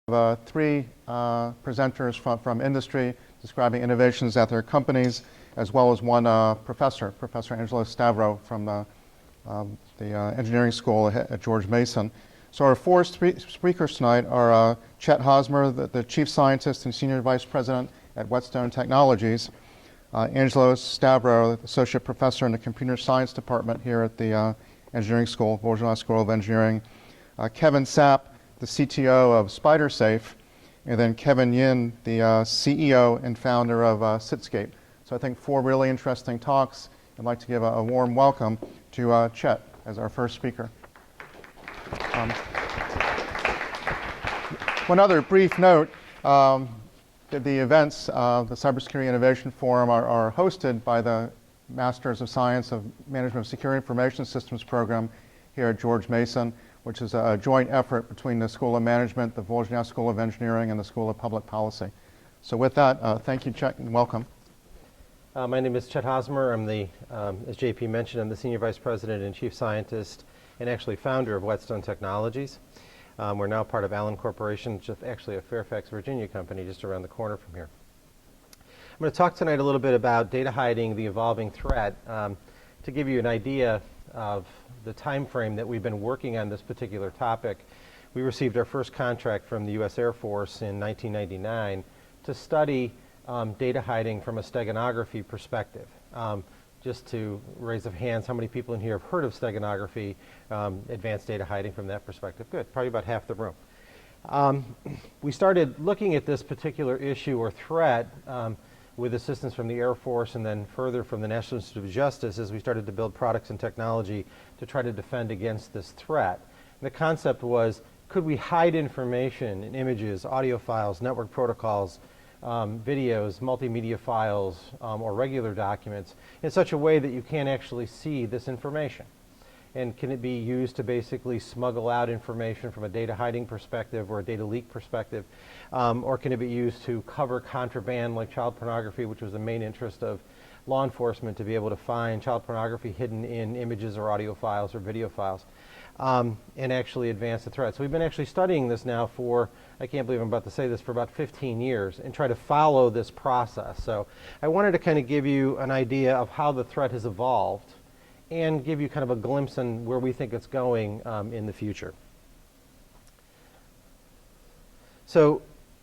Three presenters from industry describing innovations at their companies, as well as one professor, Professor Angelos Stavrou from the engineering school at George Mason. So our four speakers tonight are Chet Hosmer, the Chief Scientist and Senior Vice President at Wetstone Technologies, Angelos Stavrou, Associate Professor in the Computer Science Department here at the Engineering School, Bourgeois School of Engineering, Kevin Sapp, the CTO of SpiderSafe, and then Kevin Yin, the CEO and founder of SitScape. So I think four really interesting talks. I'd like to give a warm welcome to Chet as our first speaker. One other brief note, the events, the Cybersecurity Innovation Forum are hosted by the Masters of Science of Management of Secure Information Systems program here at George Mason, which is a joint effort between the School of Management, the Bourgeois School of Engineering, and the School of Public Policy. So with that, thank you, Chet, and welcome. My name is Chet Hosmer. I'm the, as JP mentioned, I'm the Senior Vice President and Chief Scientist and actually founder of Wetstone Technologies. We're now part of Allen Corporation, which is actually a Fairfax, Virginia company just around the corner from here. I'm going to talk tonight a little bit about data hiding, the evolving threat, to give you an idea of the time frame that we've been working on this particular topic. We received our first contract from the U.S. Air Force in 1999 to study data hiding from a steganography perspective. Just to raise of hands, how many people in here have heard of steganography, advanced data hiding from that perspective? Good, probably about half the room. We started looking at this particular issue or threat with assistance from the Air Force and then further from the National Institute of Justice as we started to build products and technology to try to defend against this threat. And the concept was, could we hide information in images, audio files, network protocols, videos, multimedia files, or regular documents in such a way that you can't actually see this information? And can it be used to basically smuggle out information from a data hiding perspective or a data leak perspective? Or can it be used to cover contraband like child pornography, which was the main interest of law enforcement, to be able to find child pornography hidden in images or audio files or video files, and actually advance the threat. So we've been actually studying this now for, I can't believe I'm about to say this, for about 15 years and try to follow this process. So I wanted to kind of give you an idea of how the threat has evolved and give you kind of a glimpse on where we think it's going in the future. So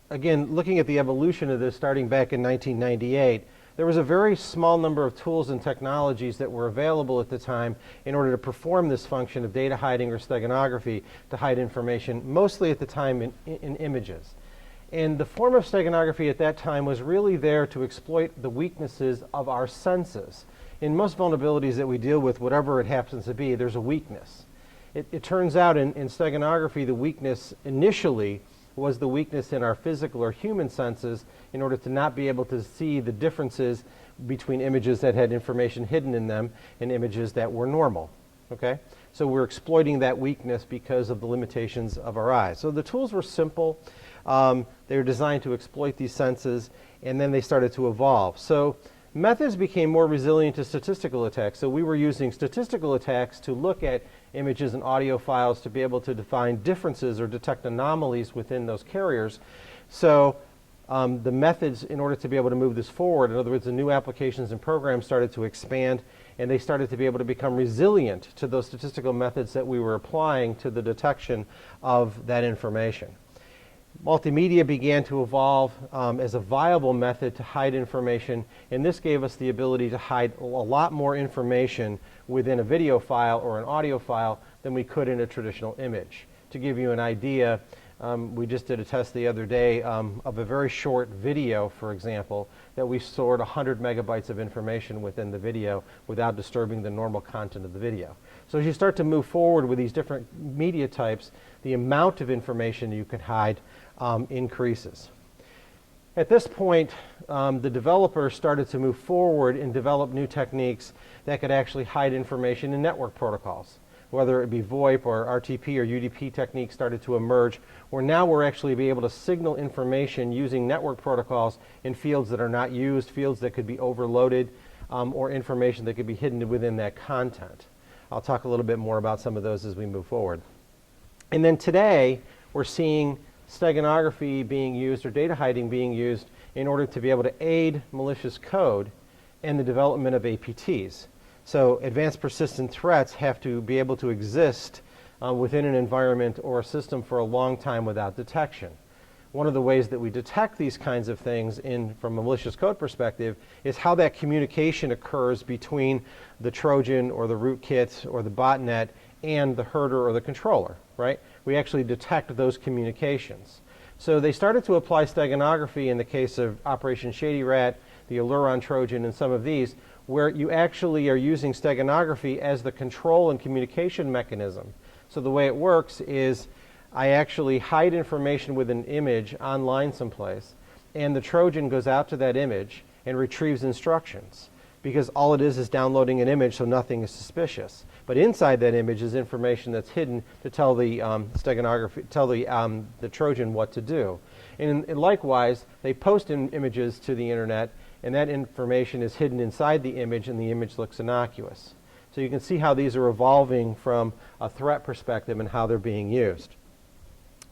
again, looking at the evolution of this starting back in 1998, there was a very small number of tools and technologies that were available at the time in order to perform this function of data hiding or steganography to hide information, mostly at the time in images. And the form of steganography at that time was really there to exploit the weaknesses of our senses. In most vulnerabilities that we deal with, whatever it happens to be, there's a weakness. It turns out in steganography, the weakness initially was the weakness in our physical or human senses in order to not be able to see the differences between images that had information hidden in them and images that were normal. Okay? So we're exploiting that weakness because of the limitations of our eyes. So the tools were simple. They were designed to exploit these senses, and then they started to evolve. So methods became more resilient to statistical attacks. So we were using statistical attacks to look at images and audio files to be able to define differences or detect anomalies within those carriers. So the methods, in order to be able to move this forward, in other words, the new applications and programs started to expand, and they started to be able to become resilient to those statistical methods that we were applying to the detection of that information. Multimedia began to evolve as a viable method to hide information, and this gave us the ability to hide a lot more information within a video file or an audio file than we could in a traditional image. To give you an idea, we just did a test the other day of a very short video, for example, that we stored 100 megabytes of information within the video without disturbing the normal content of the video. So as you start to move forward with these different media types, the amount of information you can hide increases. At this point, the developers started to move forward and develop new techniques that could actually hide information in network protocols. Whether it be VoIP or RTP or UDP techniques started to emerge, where now we're actually be able to signal information using network protocols in fields that are not used, fields that could be overloaded, or information that could be hidden within that content. I'll talk a little bit more about some of those as we move forward. And then today, we're seeing steganography being used or data hiding being used in order to be able to aid malicious code and the development of APTs. So advanced persistent threats have to be able to exist within an environment or a system for a long time without detection. One of the ways that we detect these kinds of things from a malicious code perspective is how that communication occurs between the Trojan or the rootkit or the botnet and the herder or the controller, right? We actually detect those communications. So they started to apply steganography in the case of Operation Shady Rat, the Aluron Trojan, and some of these, where you actually are using steganography as the control and communication mechanism. So the way it works is I actually hide information with an image online someplace, and the Trojan goes out to that image and retrieves instructions, because all it is downloading an image, so nothing is suspicious. But inside that image is information that's hidden to tell the the Trojan what to do. And likewise, they post images to the internet, and that information is hidden inside the image, and the image looks innocuous. So you can see how these are evolving from a threat perspective and how they're being used.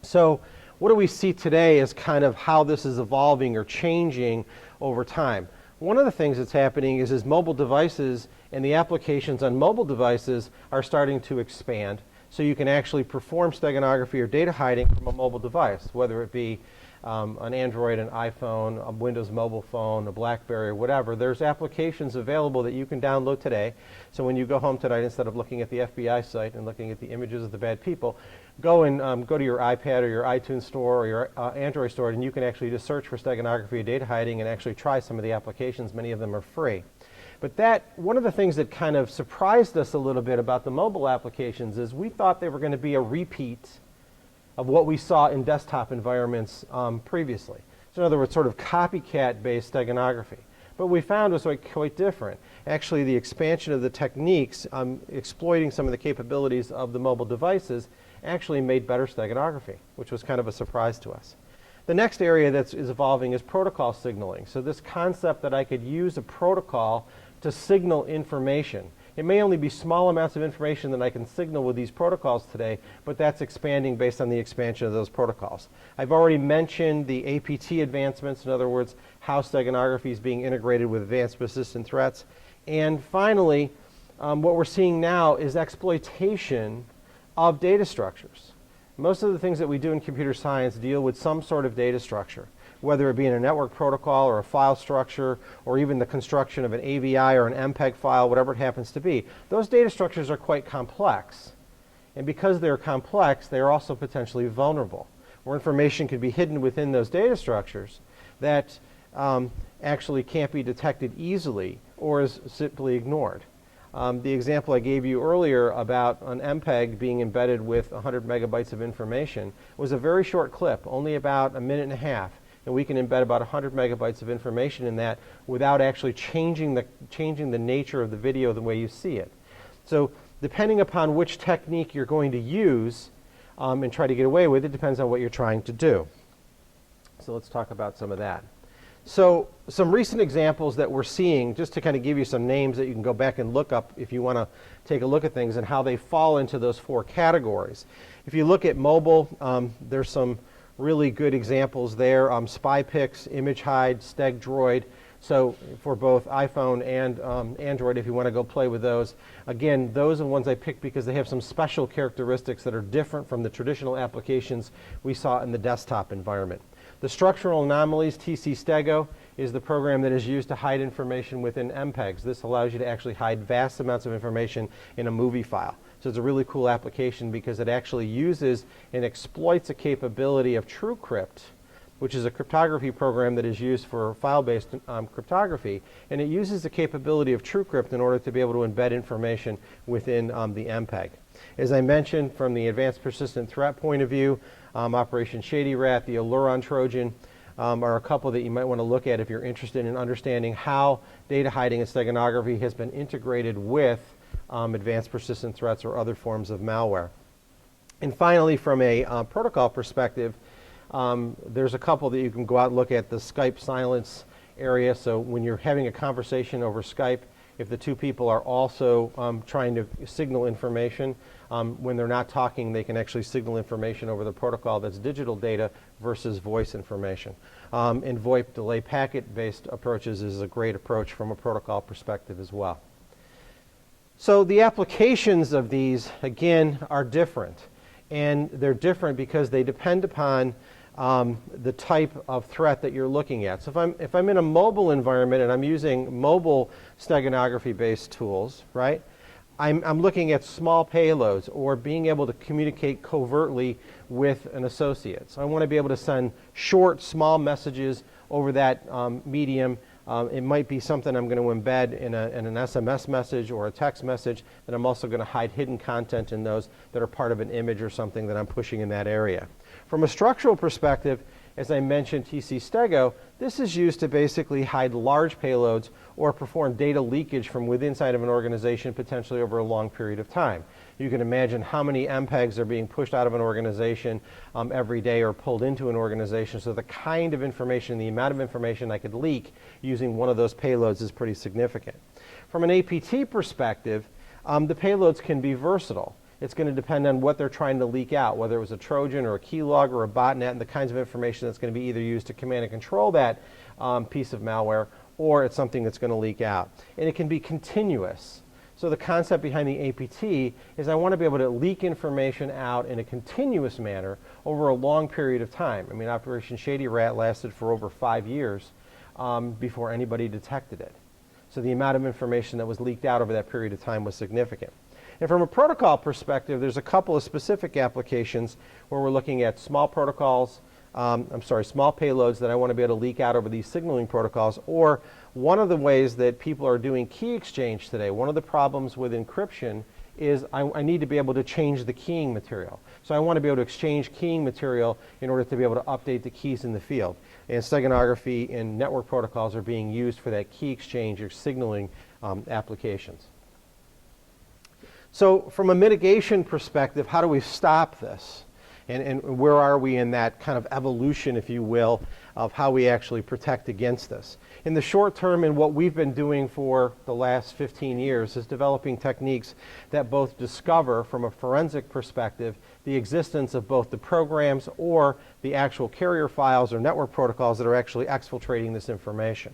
So what do we see today as kind of how this is evolving or changing over time? One of the things that's happening is mobile devices and the applications on mobile devices are starting to expand. So you can actually perform steganography or data hiding from a mobile device, whether it be an Android, an iPhone, a Windows mobile phone, a BlackBerry, or whatever. There's applications available that you can download today. So when you go home tonight, instead of looking at the FBI site and looking at the images of the bad people, go to your iPad or your iTunes store or your Android store, and you can actually just search for steganography or data hiding and actually try some of the applications. Many of them are free. But one of the things that kind of surprised us a little bit about the mobile applications is we thought they were going to be a repeat of what we saw in desktop environments previously. So in other words, sort of copycat-based steganography. But what we found was quite different. Actually, the expansion of the techniques, exploiting some of the capabilities of the mobile devices, actually made better steganography, which was kind of a surprise to us. The next area that is evolving is protocol signaling. So this concept that I could use a protocol to signal information. It may only be small amounts of information that I can signal with these protocols today, but that's expanding based on the expansion of those protocols. I've already mentioned the APT advancements, in other words, how steganography is being integrated with advanced persistent threats. And finally, what we're seeing now is exploitation of data structures. Most of the things that we do in computer science deal with some sort of data structure, whether it be in a network protocol or a file structure or even the construction of an AVI or an MPEG file, whatever it happens to be. Those data structures are quite complex. And because they're complex, they're also potentially vulnerable, where information could be hidden within those data structures that actually can't be detected easily or is simply ignored. The example I gave you earlier about an MPEG being embedded with 100 megabytes of information was a very short clip, only about a minute and a half. And we can embed about 100 megabytes of information in that without actually changing the nature of the video the way you see it. So depending upon which technique you're going to use and try to get away with, it depends on what you're trying to do. So let's talk about some of that. So some recent examples that we're seeing, just to kind of give you some names that you can go back and look up if you want to take a look at things and how they fall into those four categories. If you look at mobile, there's some really good examples there. SpyPix, ImageHide, StegDroid. So for both iPhone and Android, if you want to go play with those. Again, those are the ones I picked because they have some special characteristics that are different from the traditional applications we saw in the desktop environment. The structural anomalies, TC-Stego, is the program that is used to hide information within MPEGs. This allows you to actually hide vast amounts of information in a movie file. So it's a really cool application because it actually uses and exploits a capability of TrueCrypt, which is a cryptography program that is used for file-based cryptography. And it uses the capability of TrueCrypt in order to be able to embed information within the MPEG. As I mentioned, from the advanced persistent threat point of view, Operation Shady Rat, the Aluron Trojan, are a couple that you might want to look at if you're interested in understanding how data hiding and steganography has been integrated with advanced persistent threats or other forms of malware. And finally, from a protocol perspective, there's a couple that you can go out and look at. The Skype silence area. So when you're having a conversation over Skype, if the two people are also trying to signal information. When they're not talking, they can actually signal information over the protocol that's digital data versus voice information. And VoIP delay packet-based approaches is a great approach from a protocol perspective as well. So the applications of these, again, are different. And they're different because they depend upon the type of threat that you're looking at. So if I'm in a mobile environment and I'm using mobile steganography-based tools, right, I'm looking at small payloads or being able to communicate covertly with an associate. So I want to be able to send short, small messages over that medium. It might be something I'm going to embed in an SMS message or a text message, and I'm also going to hide hidden content in those that are part of an image or something that I'm pushing in that area. From a structural perspective, as I mentioned, TC Stego, this is used to basically hide large payloads or perform data leakage from within inside of an organization, potentially over a long period of time. You can imagine how many MPEGs are being pushed out of an organization every day or pulled into an organization. So the kind of information, the amount of information I could leak using one of those payloads is pretty significant. From an APT perspective, the payloads can be versatile. It's going to depend on what they're trying to leak out, whether it was a Trojan or a keylog or a botnet, and the kinds of information that's going to be either used to command and control that piece of malware, or it's something that's going to leak out. And it can be continuous. So the concept behind the APT is I want to be able to leak information out in a continuous manner over a long period of time. I mean, Operation Shady Rat lasted for over 5 years before anybody detected it. So the amount of information that was leaked out over that period of time was significant. And from a protocol perspective, there's a couple of specific applications where we're looking at small protocols, small payloads that I want to be able to leak out over these signaling protocols. Or one of the ways that people are doing key exchange today, one of the problems with encryption is I need to be able to change the keying material. So I want to be able to exchange keying material in order to be able to update the keys in the field. And steganography and network protocols are being used for that key exchange or signaling applications. So from a mitigation perspective, how do we stop this? And where are we in that kind of evolution, if you will, of how we actually protect against this? In the short term, and what we've been doing for the last 15 years is developing techniques that both discover, from a forensic perspective, the existence of both the programs or the actual carrier files or network protocols that are actually exfiltrating this information.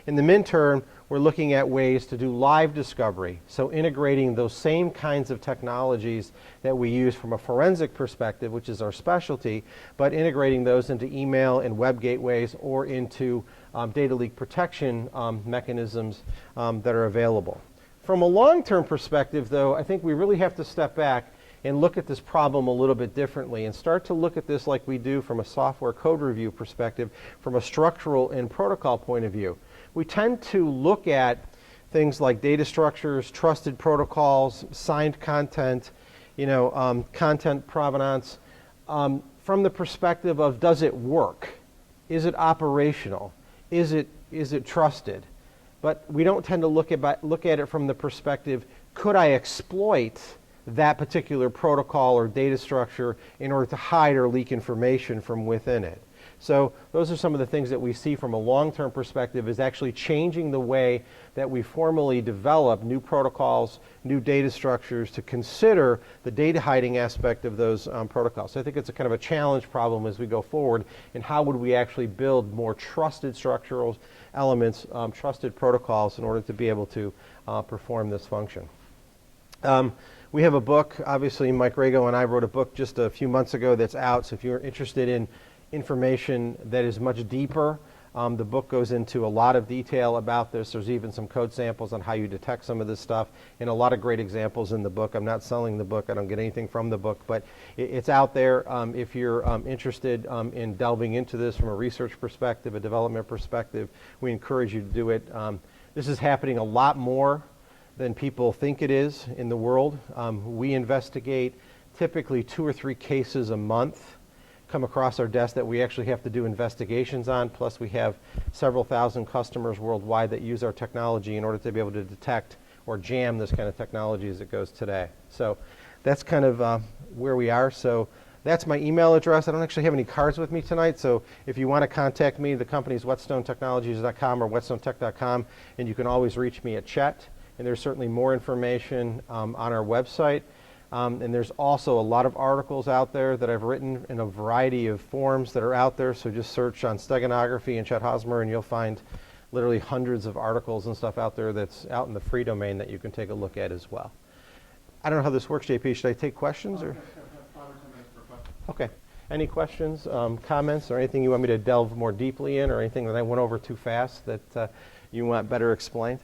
In the midterm, we're looking at ways to do live discovery, so integrating those same kinds of technologies that we use from a forensic perspective, which is our specialty, but integrating those into email and web gateways or into data leak protection mechanisms that are available. From a long-term perspective, though, I think we really have to step back and look at this problem a little bit differently and start to look at this like we do from a software code review perspective, from a structural and protocol point of view. We tend to look at things like data structures, trusted protocols, signed content, content provenance, from the perspective of, does it work? Is it operational? Is it trusted? But we don't tend to look at it from the perspective, could I exploit that particular protocol or data structure in order to hide or leak information from within it? So those are some of the things that we see from a long-term perspective is actually changing the way that we formally develop new protocols, new data structures to consider the data hiding aspect of those protocols. So I think it's a kind of a challenge problem as we go forward in how would we actually build more trusted structural elements, trusted protocols in order to be able to perform this function. We have a book, obviously Mike Rago and I wrote a book just a few months ago that's out, so if you're interested in information that is much deeper, the book goes into a lot of detail about this. There's even some code samples on how you detect some of this stuff and a lot of great examples in the book. I'm not selling the book. I don't get anything from the book, but it's out there. If you're interested in delving into this from a research perspective, a development perspective, we encourage you to do it. This is happening a lot more than people think it is in the world. We investigate typically 2 or 3 cases a month come across our desk that we actually have to do investigations on, plus we have several thousand customers worldwide that use our technology in order to be able to detect or jam this kind of technology as it goes today. So that's kind of where we are. So that's my email address. I don't actually have any cards with me tonight, so if you want to contact me, the company's wetstonetechnologies.com or wetstonetech.com, and you can always reach me at Chet and there's certainly more information on our website. And there's also a lot of articles out there that I've written in a variety of forms that are out there. So just search on Steganography and Chet Hosmer, and you'll find literally hundreds of articles and stuff out there that's out in the free domain that you can take a look at as well. I don't know how this works, JP. Should I take questions? Or? Okay. Any questions, comments, or anything you want me to delve more deeply in, or anything that I went over too fast that you want better explained?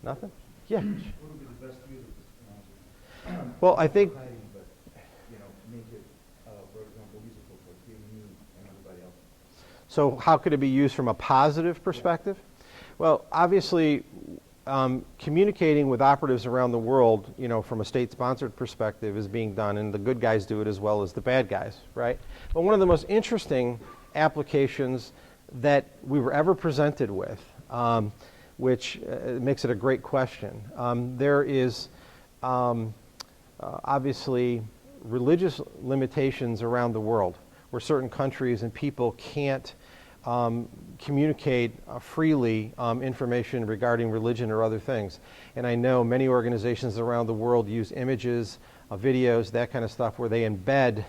Nothing? Yeah. What would be the best use of this technology? Well, I think Hiding, but, make it, for example, useful for me and everybody else. so. How could it be used from a positive perspective? Well, obviously, communicating with operatives around the world, from a state-sponsored perspective, is being done, and the good guys do it as well as the bad guys, right? But one of the most interesting applications that we were ever presented with, which makes it a great question. There is obviously religious limitations around the world where certain countries and people can't communicate freely information regarding religion or other things. And I know many organizations around the world use images, videos, that kind of stuff, where they embed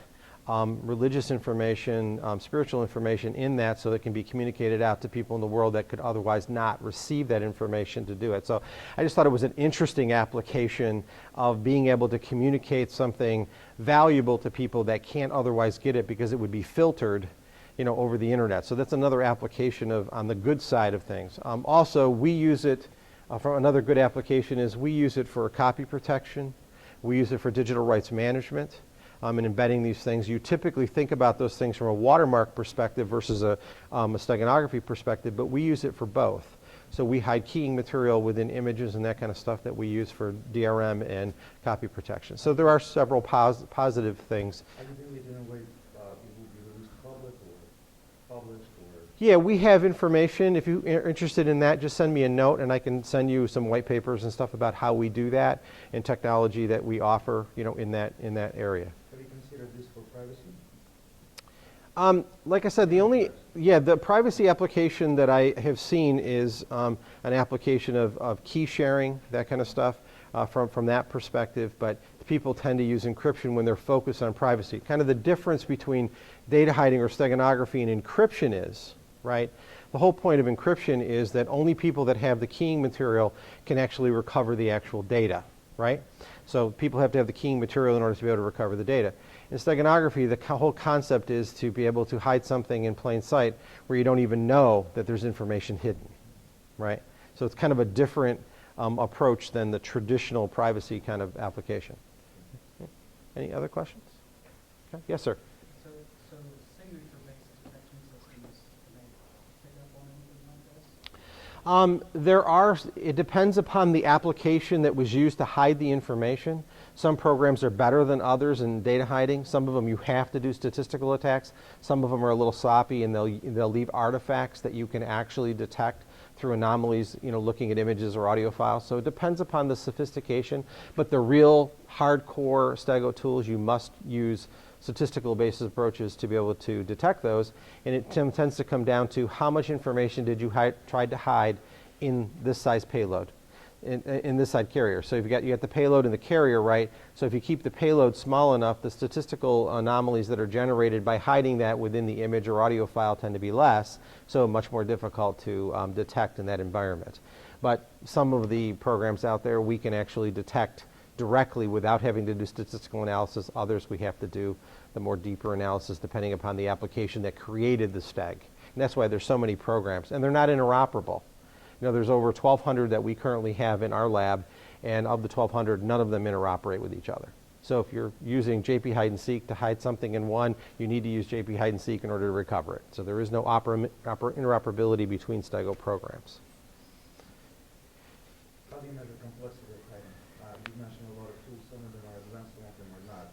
religious information, spiritual information in that, so that it can be communicated out to people in the world that could otherwise not receive that information to do it. So I just thought it was an interesting application of being able to communicate something valuable to people that can't otherwise get it because it would be filtered, over the internet. So that's another application on the good side of things. Also, we use it for another good application is we use it for copy protection. We use it for digital rights management. And embedding these things. You typically think about those things from a watermark perspective versus a steganography perspective, but we use it for both. So we hide keying material within images and that kind of stuff that we use for DRM and copy protection. So there are several positive things. Are you doing it in a way it will be released to public or published or? Yeah, we have information. If you're interested in that, just send me a note and I can send you some white papers and stuff about how we do that and technology that we offer, in that area. Have you considered this for privacy? Like I said, the privacy application that I have seen is an application of key sharing, that kind of stuff, from that perspective. But people tend to use encryption when they're focused on privacy. Kind of the difference between data hiding or steganography and encryption is, right? The whole point of encryption is that only people that have the keying material can actually recover the actual data, right? So people have to have the keying material in order to be able to recover the data. In steganography, the whole concept is to be able to hide something in plain sight where you don't even know that there's information hidden, right? So it's kind of a different approach than the traditional privacy kind of application. Okay. Any other questions? Okay. Yes, sir. So signature-based detection systems, can they pick up on anything like this? It depends upon the application that was used to hide the information. Some programs are better than others in data hiding. Some of them you have to do statistical attacks. Some of them are a little sloppy and they'll leave artifacts that you can actually detect through anomalies, looking at images or audio files. So it depends upon the sophistication, but the real hardcore Stego tools, you must use statistical basis approaches to be able to detect those, and it tends to come down to how much information did you try to hide in this size payload, in this side carrier. So if you got the payload and the carrier, right? So if you keep the payload small enough, the statistical anomalies that are generated by hiding that within the image or audio file tend to be less, so much more difficult to detect in that environment. But some of the programs out there we can actually detect directly without having to do statistical analysis. Others we have to do the more deeper analysis depending upon the application that created the steg. And that's why there's so many programs. And they're not interoperable. There's over 1,200 that we currently have in our lab, and of the 1,200, none of them interoperate with each other. So if you're using JP hide and seek to hide something in one, you need to use JP hide and seek in order to recover it. So there is no interoperability between Stego programs. How do you measure complexity of hiding? You mentioned a lot of tools. Some of them are advanced, some of them are not.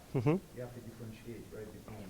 You have to differentiate, right, between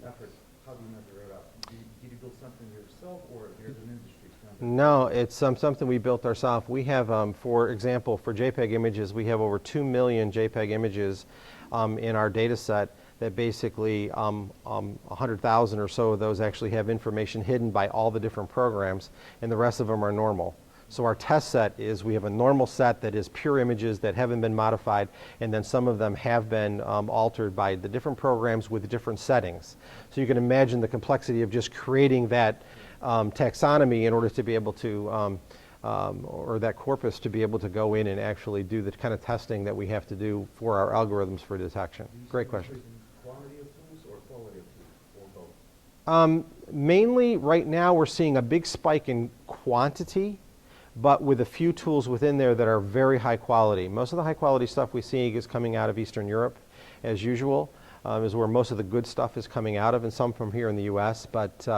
efforts. How do you measure it up? Did you build something yourself, or there's an industry standard? No, it's something we built ourselves. We have, for example, for JPEG images, we have over 2 million JPEG images in our data set that basically 100,000 or so of those actually have information hidden by all the different programs, and the rest of them are normal. So our test set is we have a normal set that is pure images that haven't been modified, and then some of them have been altered by the different programs with different settings. So you can imagine the complexity of just creating that taxonomy in order to be able to, or that corpus to be able to go in and actually do the kind of testing that we have to do for our algorithms for detection. Great question. Quantity of tools or quality of tools, or both? Mainly right now we're seeing a big spike in quantity, but with a few tools within there that are very high quality. Most of the high quality stuff we see is coming out of Eastern Europe, as usual, is where most of the good stuff is coming out of, and some from here in the US. But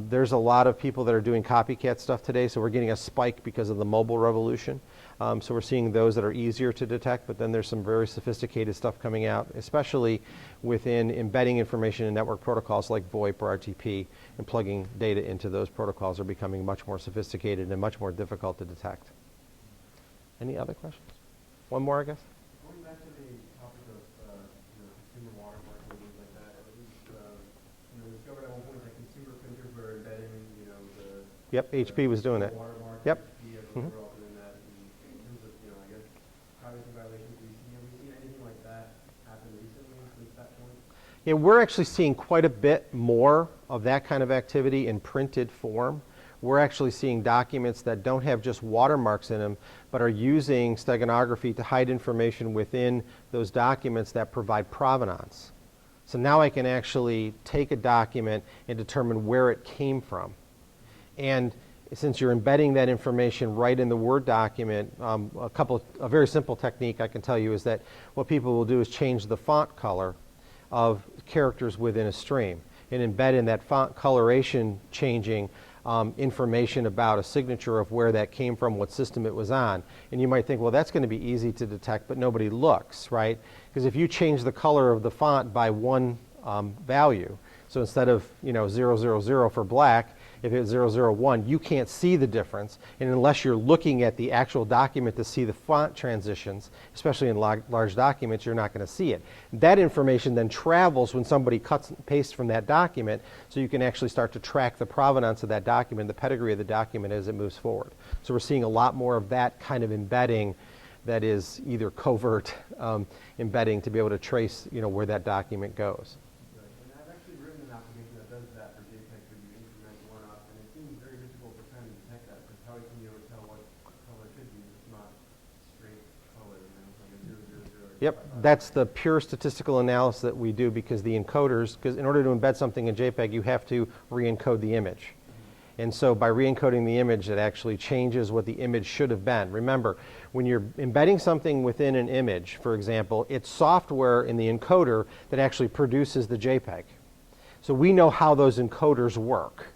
there's a lot of people that are doing copycat stuff today, so we're getting a spike because of the mobile revolution. So we're seeing those that are easier to detect, but then there's some very sophisticated stuff coming out, especially within embedding information in network protocols like VoIP or RTP, and plugging data into those protocols are becoming much more sophisticated and much more difficult to detect. Any other questions? One more, I guess? Going back to the topic of consumer watermarks and things like that, it was discovered at one point that consumer printers were embedding the Yep, HP was doing it. watermark. Yep. HP, Mhm. were all doing that. In terms of I guess privacy violations, have we seen anything like that happen recently since that point? Yeah, we're actually seeing quite a bit more of that kind of activity in printed form. We're actually seeing documents that don't have just watermarks in them, but are using steganography to hide information within those documents that provide provenance. So now I can actually take a document and determine where it came from. And since you're embedding that information right in the Word document, a very simple technique I can tell you is that what people will do is change the font color of characters within a stream and embed in that font coloration changing information about a signature of where that came from, what system it was on. And you might think, well, that's going to be easy to detect, but nobody looks, right? Because if you change the color of the font by one value, so instead of 000 for black, if it's 001, you can't see the difference, and unless you're looking at the actual document to see the font transitions, especially in large documents, you're not going to see it. That information then travels when somebody cuts and pastes from that document, so you can actually start to track the provenance of that document, the pedigree of the document as it moves forward. So we're seeing a lot more of that kind of embedding that is either covert embedding to be able to trace where that document goes. Right. And I've actually written an application that does that for JPEG where you increment one up, and it seems very difficult to kind of detect that, because how can you tell what color it should be if it's not straight color, like a 000. Yep, that's the pure statistical analysis that we do, because the encoders, because in order to embed something in JPEG, you have to re-encode the image. And so by re-encoding the image, it actually changes what the image should have been. Remember, when you're embedding something within an image, for example, it's software in the encoder that actually produces the JPEG. So we know how those encoders work,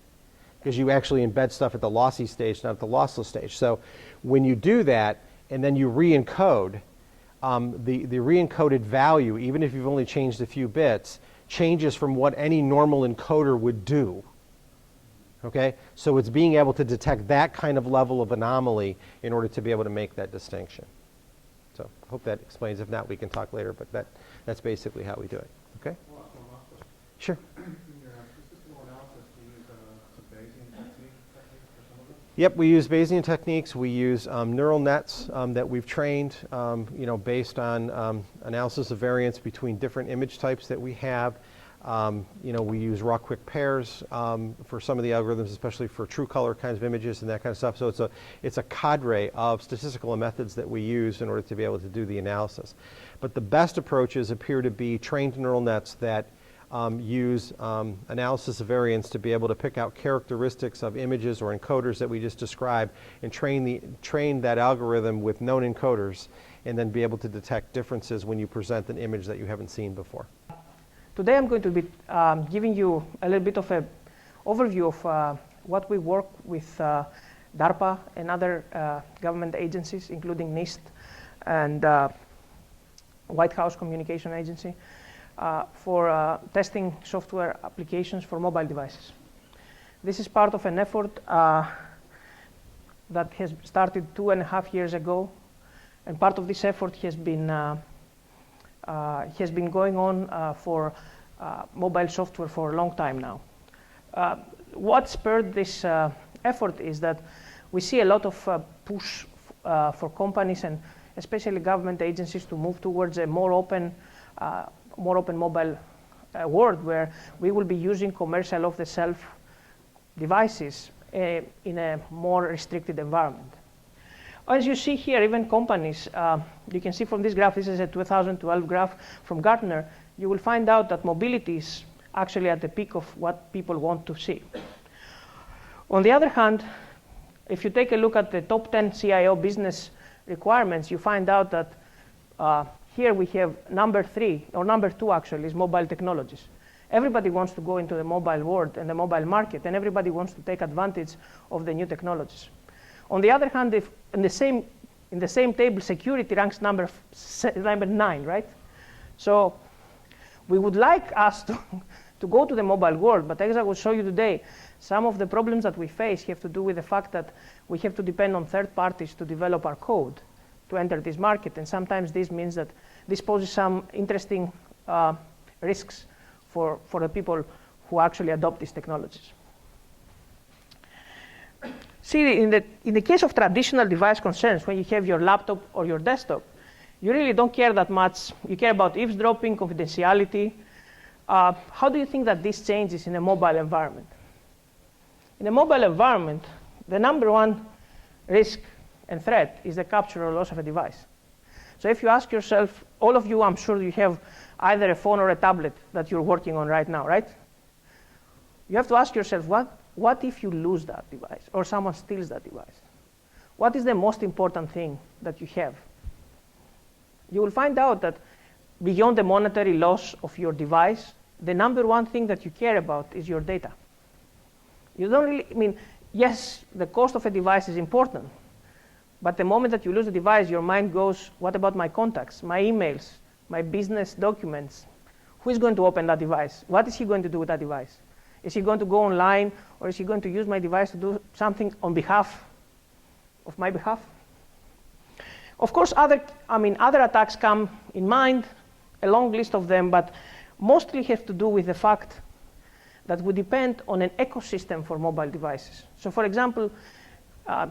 because you actually embed stuff at the lossy stage, not at the lossless stage. So when you do that, and then you re-encode, the re-encoded value, even if you've only changed a few bits, changes from what any normal encoder would do. Okay, so it's being able to detect that kind of level of anomaly in order to be able to make that distinction. So I hope that explains. If not, we can talk later, but that's basically how we do it. Okay? Well, one last question. Sure. In your statistical analysis, do you use some Bayesian techniques for some of it? Yep, we use Bayesian techniques. We use neural nets that we've trained, based on analysis of variance between different image types that we have. We use raw quick pairs for some of the algorithms, especially for true color kinds of images and that kind of stuff. So it's a cadre of statistical methods that we use in order to be able to do the analysis. But the best approaches appear to be trained neural nets that use analysis of variance to be able to pick out characteristics of images or encoders that we just described, and train that algorithm with known encoders, and then be able to detect differences when you present an image that you haven't seen before. Today I'm going to be giving you a little bit of an overview of what we work with DARPA and other government agencies, including NIST and White House Communication Agency, for testing software applications for mobile devices. This is part of an effort that has started 2.5 years ago, and part of this effort has been has been going on for mobile software for a long time now. What spurred this effort is that we see a lot of push for companies and especially government agencies to move towards a more open mobile world where we will be using commercial off-the-shelf devices in a more restricted environment. As you see here, even companies, you can see from this graph, this is a 2012 graph from Gartner, you will find out that mobility is actually at the peak of what people want to see. On the other hand, if you take a look at the top 10 CIO business requirements, you find out that here we have number 3, or number 2 actually, is mobile technologies. Everybody wants to go into the mobile world and the mobile market, and everybody wants to take advantage of the new technologies. On the other hand, if in the same table, security ranks number 9, right? So we would like us to go to the mobile world, but as I will show you today, some of the problems that we face have to do with the fact that we have to depend on third parties to develop our code to enter this market, and sometimes this means that this poses some interesting risks for the people who actually adopt these technologies. See, in the case of traditional device concerns, when you have your laptop or your desktop, you really don't care that much. You care about eavesdropping, confidentiality. How do you think that this changes in a mobile environment? In a mobile environment, the number one risk and threat is the capture or loss of a device. So if you ask yourself, all of you, I'm sure you have either a phone or a tablet that you're working on right now, right? You have to ask yourself, what if you lose that device or someone steals that device? What is the most important thing that you have? You will find out that beyond the monetary loss of your device, the number one thing that you care about is your data. You don't really, I mean, yes, the cost of a device is important, but the moment that you lose the device, your mind goes, what about my contacts, my emails, my business documents? Who is going to open that device? What is he going to do with that device? Is he going to go online, or is he going to use my device to do something on behalf of my behalf? Of course, other attacks come in mind, a long list of them, but mostly have to do with the fact that we depend on an ecosystem for mobile devices. So for example,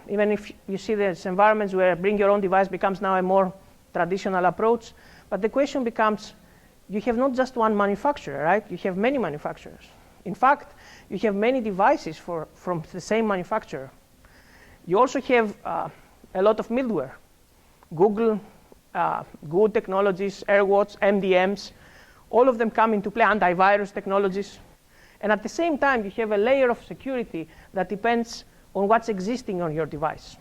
even if you see there's environments where bring your own device becomes now a more traditional approach, but the question becomes, you have not just one manufacturer, right? You have many manufacturers. In fact, you have many devices from the same manufacturer. You also have a lot of middleware. Google, Good Technologies, AirWatch, MDMs, all of them come into play, antivirus technologies. And at the same time, you have a layer of security that depends on what's existing on your device.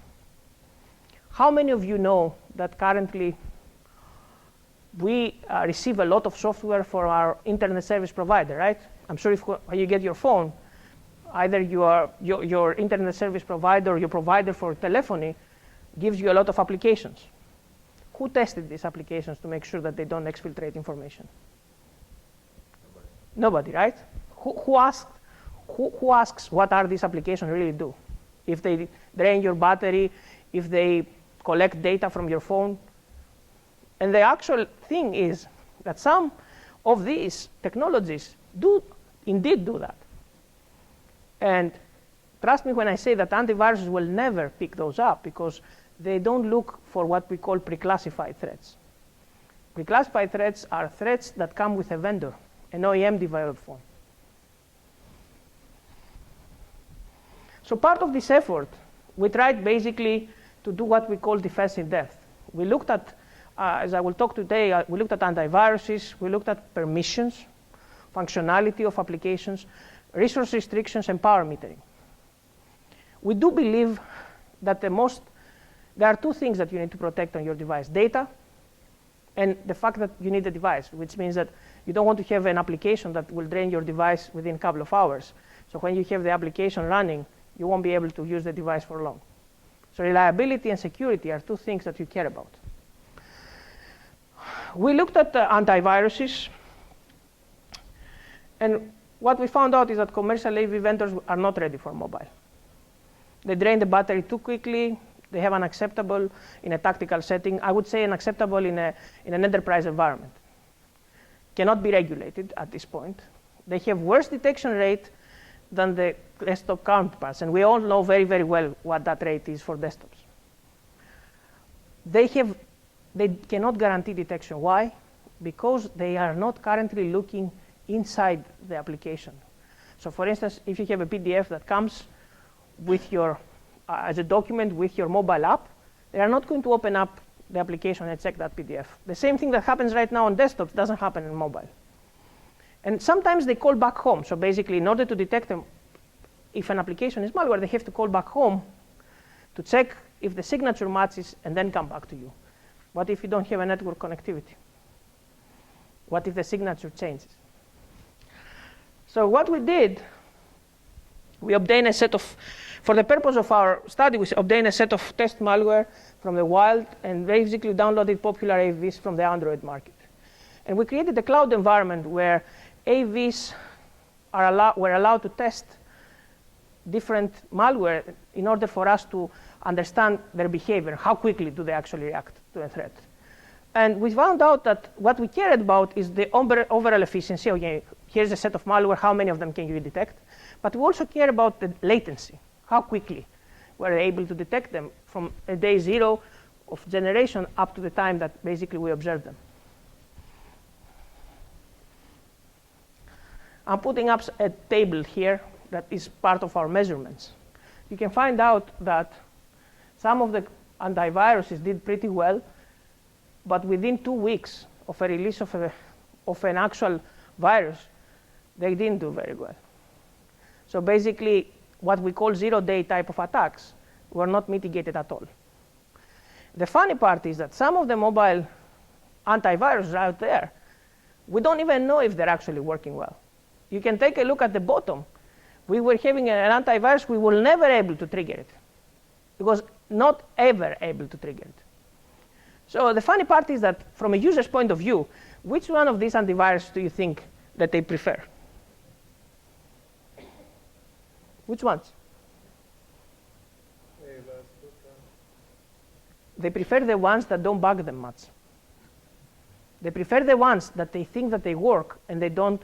How many of you know that currently we receive a lot of software for our internet service provider, right? I'm sure if when you get your phone, either your internet service provider or your provider for telephony gives you a lot of applications. Who tested these applications to make sure that they don't exfiltrate information? Nobody, right? Who asks what are these applications really do? If they drain your battery, if they collect data from your phone. And the actual thing is that some of these technologies do indeed do that. And trust me when I say that antiviruses will never pick those up because they don't look for what we call pre-classified threats. Pre-classified threats are threats that come with a vendor, an OEM developed phone. So part of this effort, we tried basically to do what we call defensive depth. We looked at, as I will talk today, we looked at antiviruses, we looked at permissions, functionality of applications, resource restrictions, and power metering. We do believe that there are two things that you need to protect on your device: data and the fact that you need the device, which means that you don't want to have an application that will drain your device within a couple of hours. So when you have the application running, you won't be able to use the device for long. So reliability and security are two things that you care about. We looked at antiviruses, and what we found out is that commercial AV vendors are not ready for mobile. They drain the battery too quickly. They have unacceptable in a tactical setting. I would say unacceptable in an enterprise environment. cannot be regulated at this point. They have worse detection rate than the desktop counterparts, and we all know very, very well what that rate is for desktops. They cannot guarantee detection. Why? Because they are not currently looking inside the application. So for instance, if you have a PDF that comes with your, as a document with your mobile app, they are not going to open up the application and check that PDF. The same thing that happens right now on desktops doesn't happen in mobile. And sometimes they call back home. So basically, in order to detect them, if an application is malware, they have to call back home to check if the signature matches and then come back to you. What if you don't have a network connectivity? What if the signature changes? So what we did, we obtained a set of, for the purpose of our study, we obtained a set of test malware from the wild and basically downloaded popular AVs from the Android market. And we created a cloud environment where AVs were allowed to test different malware in order for us to understand their behavior, how quickly do they actually react to a threat. And we found out that what we cared about is the overall efficiency. Okay, here's a set of malware, how many of them can you detect? But we also care about the latency, how quickly we're able to detect them from a day 0 of generation up to the time that basically we observe them. I'm putting up a table here that is part of our measurements. You can find out that some of the antiviruses did pretty well, but within 2 weeks of a release of an actual virus, they didn't do very well. So basically, what we call zero-day type of attacks were not mitigated at all. The funny part is that some of the mobile antiviruses out there, we don't even know if they're actually working well. You can take a look at the bottom. We were having an antivirus, we were never able to trigger it. It was not ever able to trigger it. So the funny part is that from a user's point of view, which one of these antivirus do you think that they prefer? Which ones? They prefer the ones that don't bug them much. They prefer the ones that they think that they work and they don't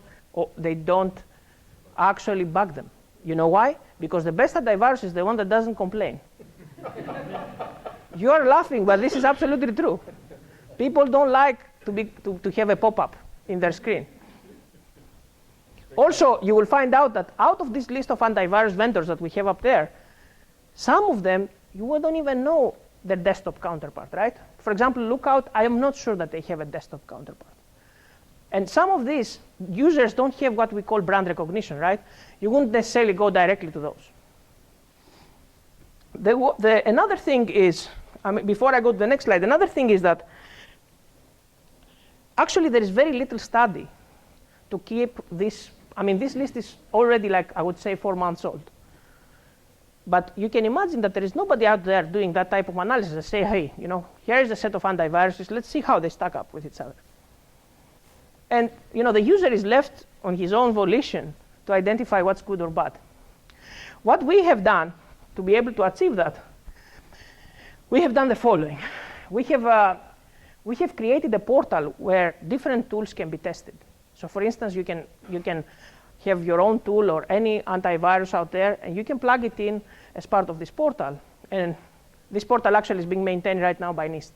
actually bug them. You know why? Because the best antivirus is the one that doesn't complain. You are laughing, but this is absolutely true. People don't like to have a pop-up in their screen. Also, you will find out that out of this list of antivirus vendors that we have up there, some of them, you don't even know their desktop counterpart, right? For example, Lookout, I am not sure that they have a desktop counterpart. And some of these users don't have what we call brand recognition, right? You wouldn't necessarily go directly to those. Another thing is, before I go to the next slide, another thing is that actually there is very little study to keep this. This list is already, like, I would say 4 months old. But you can imagine that there is nobody out there doing that type of analysis and say, hey, here is a set of antiviruses, let's see how they stack up with each other. And the user is left on his own volition to identify what's good or bad. What we have done to be able to achieve that, we have done the following. We have created a portal where different tools can be tested. So for instance, you can have your own tool or any antivirus out there, and you can plug it in as part of this portal. And this portal actually is being maintained right now by NIST.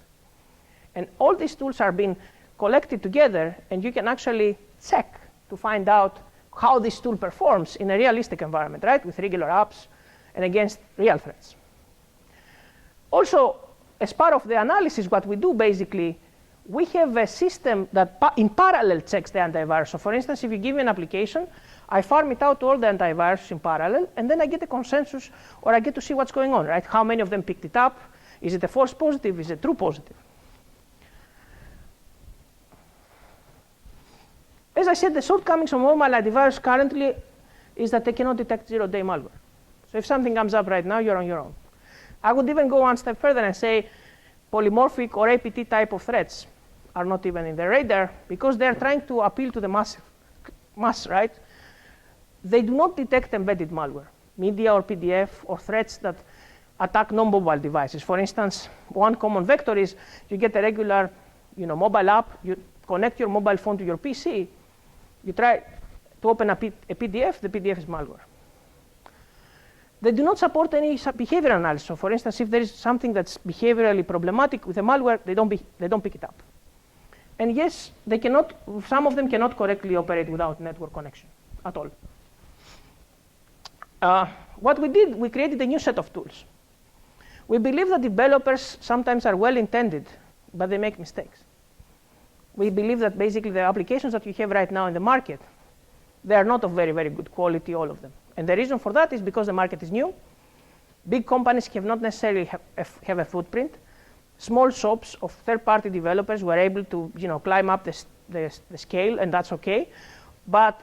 And all these tools are being collected together, and you can actually check to find out how this tool performs in a realistic environment, right, with regular apps and against real threats. Also, as part of the analysis, what we do basically, we have a system that in parallel checks the antivirus. So for instance, if you give me an application, I farm it out to all the antivirus in parallel, and then I get a consensus, or I get to see what's going on, right? How many of them picked it up? Is it a false positive? Is it a true positive? As I said, the shortcomings of mobile antivirus currently is that they cannot detect zero-day malware. So if something comes up right now, you're on your own. I would even go one step further and say polymorphic or APT type of threats are not even in the radar because they're trying to appeal to the mass, right? They do not detect embedded malware, media or PDF, or threats that attack non-mobile devices. For instance, one common vector is you get a regular mobile app, connect your mobile phone to your PC, you try to open a PDF, the PDF is malware. They do not support any behavior analysis. So for instance, if there is something that's behaviorally problematic with a malware, they don't pick it up. And yes, they cannot, some of them cannot correctly operate without network connection at all. What we did, we created a new set of tools. We believe that developers sometimes are well-intended, but they make mistakes. We believe that basically the applications that you have right now in the market, they are not of very, very good quality, all of them. And the reason for that is because the market is new. Big companies have not necessarily have a footprint. Small shops of third-party developers were able to climb up the scale, and that's OK. But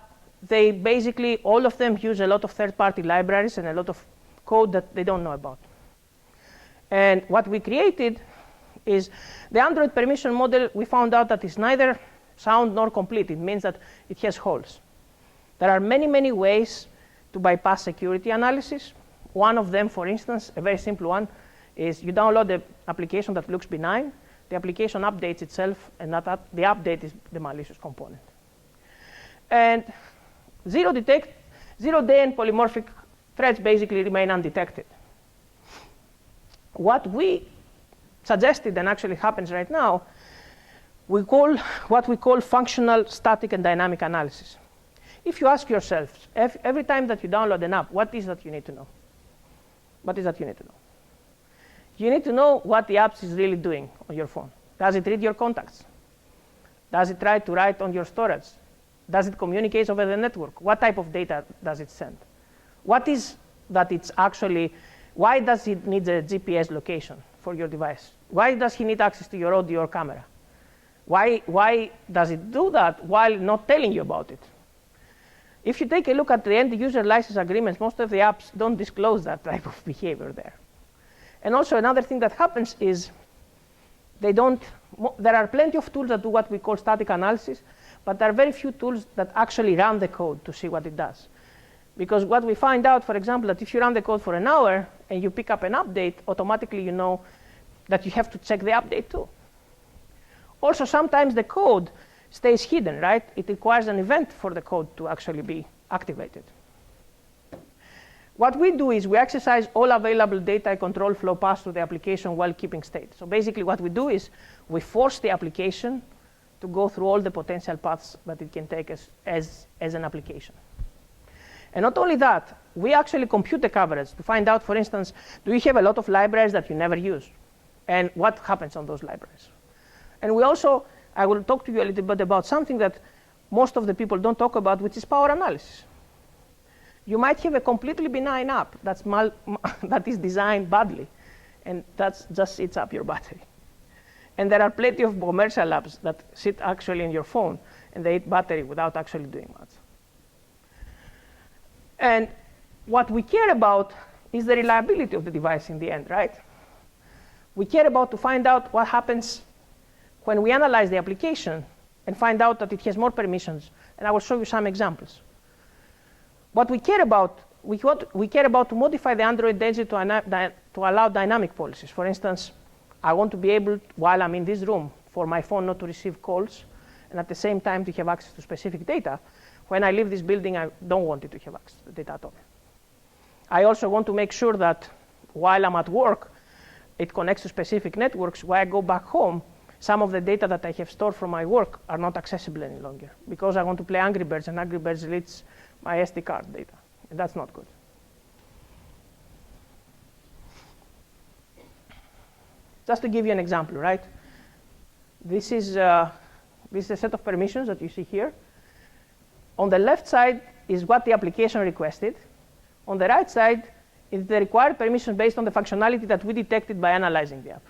they basically, all of them use a lot of third-party libraries and a lot of code that they don't know about. And what we created is the Android permission model. We found out that it's neither sound nor complete. It means that it has holes. There are many, many ways to bypass security analysis. One of them, for instance, a very simple one, is you download the application that looks benign. The application updates itself, and the update is the malicious component. And zero-day and polymorphic threats basically remain undetected. What we suggested, and actually happens right now, what we call functional, static, and dynamic analysis. If you ask yourself, every time that you download an app, what is that you need to know? What is that you need to know? You need to know what the app is really doing on your phone. Does it read your contacts? Does it try to write on your storage? Does it communicate over the network? What type of data does it send? What is that it's actually, why does it need a GPS location for your device? Why does he need access to your audio or camera? Why does it do that while not telling you about it? If you take a look at the end user license agreements, most of the apps don't disclose that type of behavior there. And also another thing that happens is there are plenty of tools that do what we call static analysis, but there are very few tools that actually run the code to see what it does. Because what we find out, for example, that if you run the code for an hour and you pick up an update, automatically you know that you have to check the update too. Also, sometimes the code stays hidden, right? It requires an event for the code to actually be activated. What we do is we exercise all available data control flow paths to the application while keeping state. So basically what we do is we force the application to go through all the potential paths that it can take as an application. And not only that, we actually compute the coverage to find out, for instance, do you have a lot of libraries that you never use? And what happens on those libraries? And we also, I will talk to you a little bit about something that most of the people don't talk about, which is power analysis. You might have a completely benign app that is designed badly, and that just eats up your battery. And there are plenty of commercial apps that sit actually in your phone, and they eat battery without actually doing much. And what we care about is the reliability of the device in the end, right? We care about to find out what happens when we analyze the application and find out that it has more permissions. And I will show you some examples. What we care about, we care about to modify the Android engine to allow dynamic policies. For instance, I want to be able, while I'm in this room, for my phone not to receive calls, and at the same time to have access to specific data. When I leave this building, I don't want it to have access to the data at all. I also want to make sure that while I'm at work, it connects to specific networks. When I go back home, some of the data that I have stored from my work are not accessible any longer because I want to play Angry Birds, and Angry Birds deletes my SD card data, and that's not good. Just to give you an example, right? This is a set of permissions that you see here. On the left side is what the application requested. On the right side is the required permission based on the functionality that we detected by analyzing the app.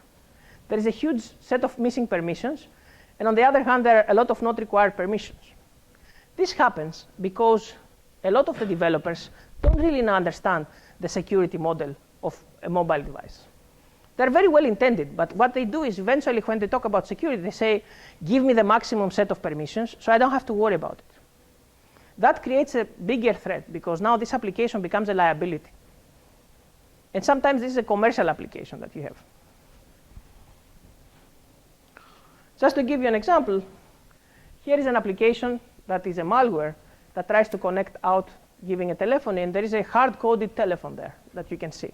There is a huge set of missing permissions, and on the other hand, there are a lot of not required permissions. This happens because a lot of the developers don't really understand the security model of a mobile device. They're very well intended, but what they do is eventually when they talk about security, they say, give me the maximum set of permissions so I don't have to worry about it. That creates a bigger threat because now this application becomes a liability. And sometimes this is a commercial application that you have. Just to give you an example, Here is an application that is a malware that tries to connect out giving a telephony, and there is a hard-coded telephone there that you can see.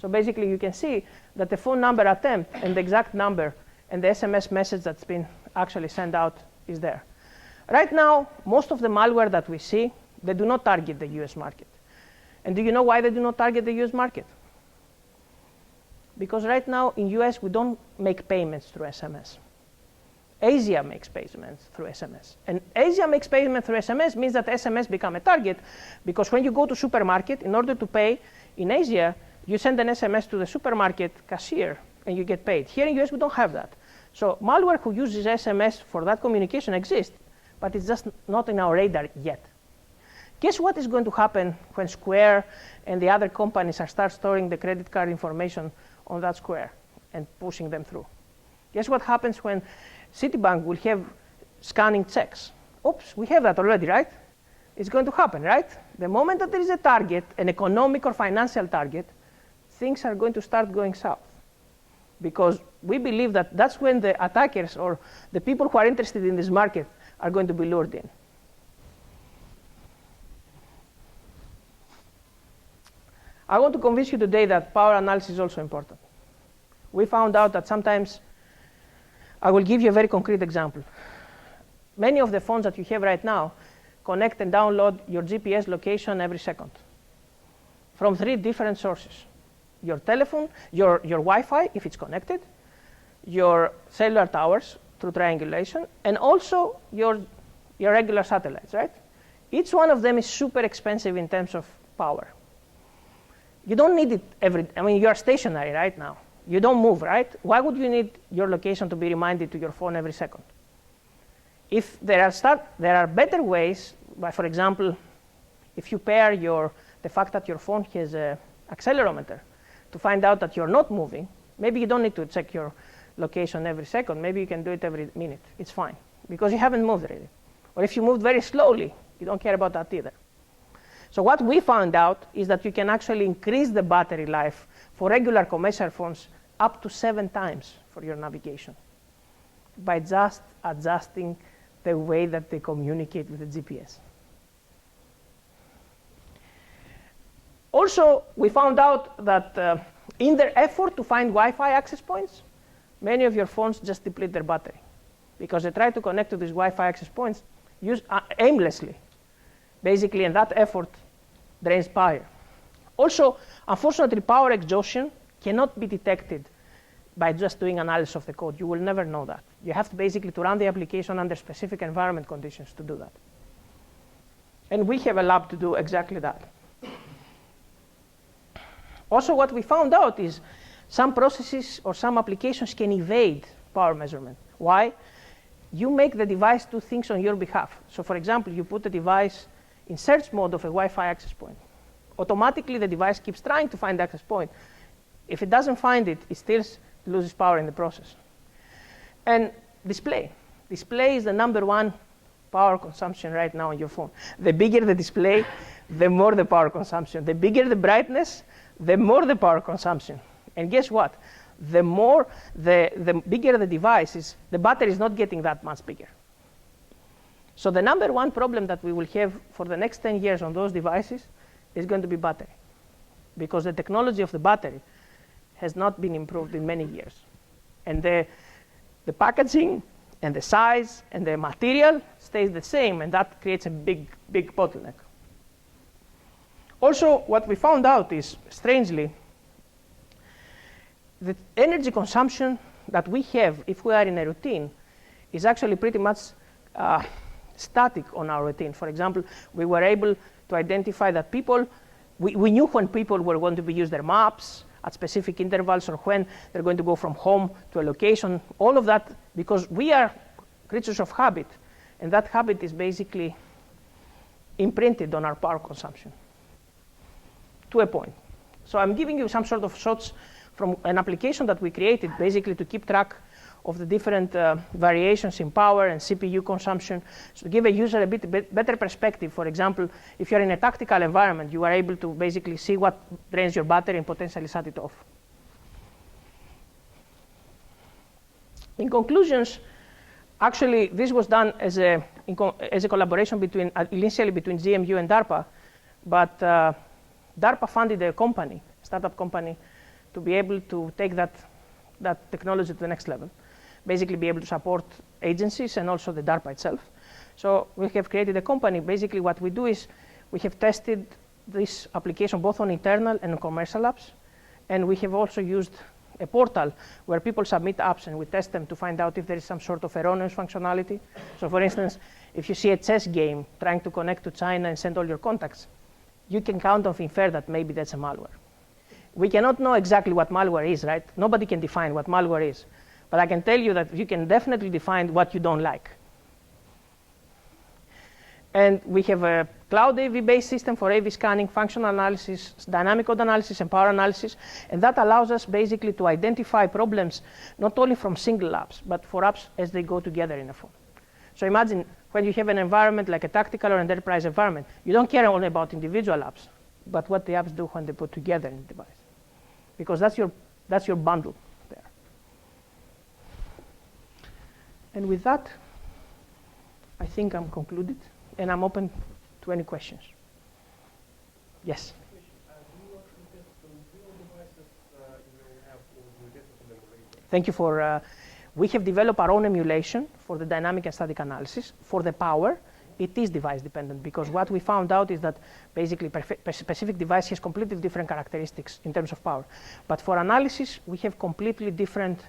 So basically, you can see that the phone number attempt and the exact number and the SMS message that's been actually sent out is there. Right now, most of the malware that we see, they do not target the US market. And do you know why they do not target the US market? Because right now in US, we don't make payments through SMS. Asia makes payments through SMS. And Asia makes payments through SMS means that SMS become a target, because when you go to supermarket, in order to pay in Asia, you send an SMS to the supermarket cashier and you get paid. Here in US, we don't have that. So malware who uses SMS for that communication exists, but it's just not in our radar yet. Guess what is going to happen when Square and the other companies start storing the credit card information on that Square and pushing them through? Guess what happens when Citibank will have scanning checks? Oops, we have that already, right? It's going to happen, right? The moment that there is a target, an economic or financial target, things are going to start going south. Because we believe that that's when the attackers or the people who are interested in this market are going to be lured in. I want to convince you today that power analysis is also important. We found out that sometimes, I will give you a very concrete example. Many of the phones that you have right now connect and download your GPS location every second from 3 different sources. Your telephone, your Wi-Fi, if it's connected, your cellular towers through triangulation, and also your regular satellites, right? Each one of them is super expensive in terms of power. You don't need it you're stationary right now. You don't move, right? Why would you need your location to be reminded to your phone every second? If there are better ways, for example, if you pair the fact that your phone has an accelerometer to find out that you're not moving, maybe you don't need to check your location every second. Maybe you can do it every minute. It's fine, because you haven't moved really. Or if you moved very slowly, you don't care about that either. So what we found out is that you can actually increase the battery life for regular commercial phones up to 7 times for your navigation by just adjusting the way that they communicate with the GPS. Also, we found out that in their effort to find Wi-Fi access points, many of your phones just deplete their battery because they try to connect to these Wi-Fi access points aimlessly, basically, and that effort drains power. Also, unfortunately, power exhaustion cannot be detected by just doing analysis of the code. You will never know that. You have to basically to run the application under specific environment conditions to do that. And we have a lab to do exactly that. Also, what we found out is some processes or some applications can evade power measurement. Why? You make the device do things on your behalf. So for example, you put the device in search mode of a Wi-Fi access point. Automatically, the device keeps trying to find the access point. If it doesn't find it, it still loses power in the process. And display. Display is the #1 power consumption right now on your phone. The bigger the display, the more the power consumption. The bigger the brightness, the more the power consumption. And guess what? The bigger the device is, the battery is not getting that much bigger. So the #1 problem that we will have for the next 10 years on those devices is going to be battery, because the technology of the battery has not been improved in many years. And the packaging and the size and the material stays the same, and that creates a big bottleneck. Also, what we found out is, strangely, the energy consumption that we have if we are in a routine is actually pretty much static on our routine. For example, we were able to identify that we knew when people were going to use their maps at specific intervals or when they're going to go from home to a location, all of that, because we are creatures of habit, and that habit is basically imprinted on our power consumption to a point. So I'm giving you some sort of shots from an application that we created basically to keep track of the different variations in power and CPU consumption, so to give a user a bit better perspective. For example, if you're in a tactical environment, you are able to basically see what drains your battery and potentially shut it off. In conclusions, Actually, this was done as a collaboration between, initially between GMU and DARPA, but DARPA funded a company, startup company, to be able to take that technology to the next level. Basically be able to support agencies and also the DARPA itself. So we have created a company. Basically what we do is we have tested this application both on internal and on commercial apps. And we have also used a portal where people submit apps and we test them to find out if there is some sort of erroneous functionality. So for instance, if you see a chess game trying to connect to China and send all your contacts, you can count on infer that maybe that's a malware. We cannot know exactly what malware is, right? Nobody can define what malware is. But I can tell you that you can definitely define what you don't like. And we have a cloud AV-based system for AV scanning, functional analysis, dynamic code analysis, and power analysis. And that allows us basically to identify problems not only from single apps, but for apps as they go together in a phone. So imagine when you have an environment like a tactical or enterprise environment, you don't care only about individual apps, but what the apps do when they put together in the device. Because that's your bundle there. And with that, I think I'm concluded. And I'm open to any questions. Yes? Do you actually test the real devices you have, or do you test them emulator? Thank you for, we have developed our own emulation for the dynamic and static analysis. For the power, it is device dependent because what we found out is that basically a specific device has completely different characteristics in terms of power. But for analysis, we have completely different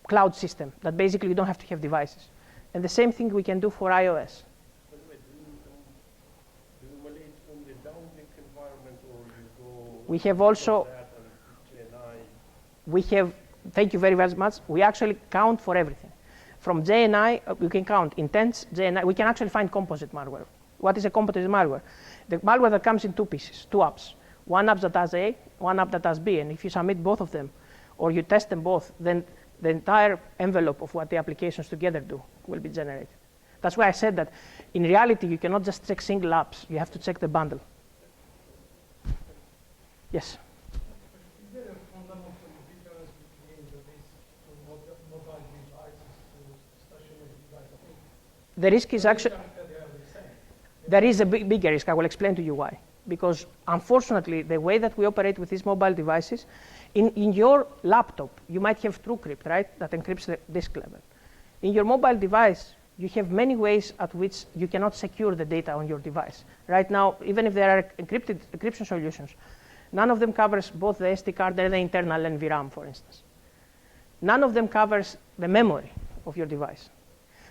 cloud system that basically you don't have to have devices. And the same thing we can do for iOS. By the way, do you emulate only downlink environment, or you go We have also, that and JNI? we have, thank you very, very much. We actually count for everything. From JNI, we can count intents, JNI. We can actually find composite malware. What is a composite malware? The malware that comes in two pieces, two apps. One app that does A, one app that does B. And if you submit both of them, or you test them both, then the entire envelope of what the applications together do will be generated. That's why I said that in reality, you cannot just check single apps. You have to check the bundle. Yes? Is there a fundamental difference between the risk to mobile devices to stationary devices? I think The risk is actually, they are the same. there is a bigger risk. I will explain to you why. Because unfortunately, the way that we operate with these mobile devices, in your laptop, you might have TrueCrypt, right? That encrypts the disk level. In your mobile device, you have many ways at which you cannot secure the data on your device. Right now, even if there are encryption solutions, none of them covers both the SD card and the internal NVRAM, for instance. None of them covers the memory of your device.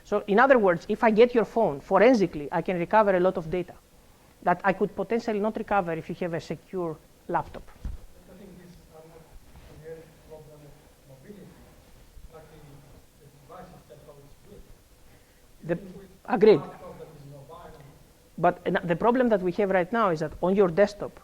So in other words, if I get your phone, forensically, I can recover a lot of data that I could potentially not recover if you have a secure laptop. I think these are not a real problem of mobility. Luckily, the device itself is good. Agreed. Laptop that is mobile. But the problem that we have right now is that on your desktop,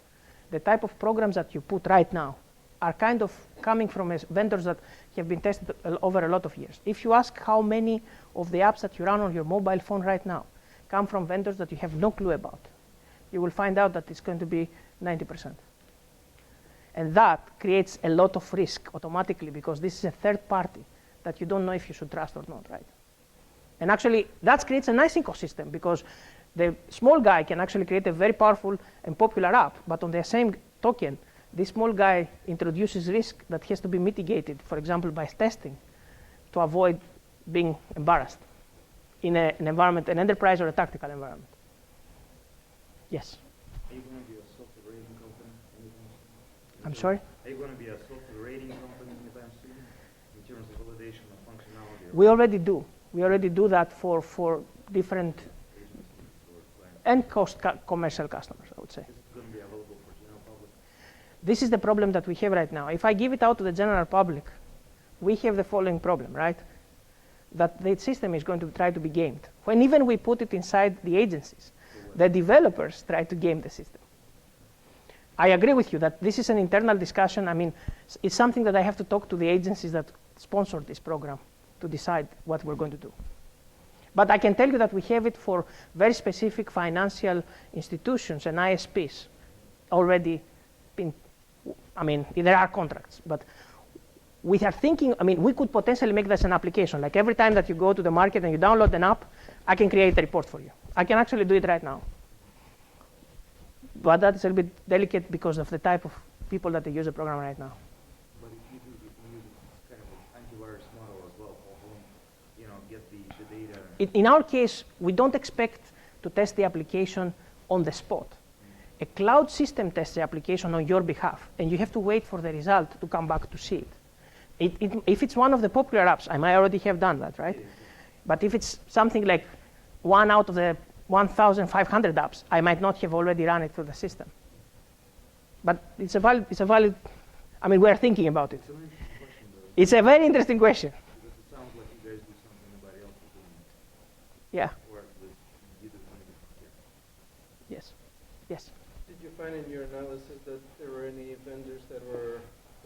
the type of programs that you put right now are kind of coming from vendors that have been tested over a lot of years. If you ask how many of the apps that you run on your mobile phone right now come from vendors that you have no clue about, you will find out that it's going to be 90%. And that creates a lot of risk automatically because this is a third party that you don't know if you should trust or not, right? And actually, that creates a nice ecosystem because the small guy can actually create a very powerful and popular app, but on the same token, this small guy introduces risk that has to be mitigated, for example, by testing to avoid being embarrassed in an environment, an enterprise or a tactical environment. Yes? Are you going to be a software rating company anytime soon? I'm sorry? Are you going to be a software rating company anytime soon in terms of validation of functionality? We already do. We already do that for different and commercial customers, I would say. Is it going to be available for general public? This is the problem that we have right now. If I give it out to the general public, we have the following problem, right? That the system is going to try to be gamed. When even we put it inside the agencies, the developers try to game the system. I agree with you that this is an internal discussion. I mean, it's something that I have to talk to the agencies that sponsored this program to decide what we're going to do. But I can tell you that we have it for very specific financial institutions and ISPs already been, I mean, there are contracts, but we are thinking, I mean, we could potentially make this an application. Like every time that you go to the market and you download an app, I can create a report for you. I can actually do it right now. But that's a little bit delicate because of the type of people that they use the program right now. But if you use kind of an antivirus model as well, get the data. In our case, we don't expect to test the application on the spot. A cloud system tests the application on your behalf, and you have to wait for the result to come back to see it. If it's one of the popular apps, I might already have done that, right? But if it's something like one out of the 1,500 apps, I might not have already run it through the system. But it's a valid, I mean, we're thinking about it. It's an interesting question, though. It's a very interesting question. Because it sounds like you guys do something nobody else is doing. Yeah, Or at least you do something different. yes, yes. Did you find in your analysis that there were any vendors that were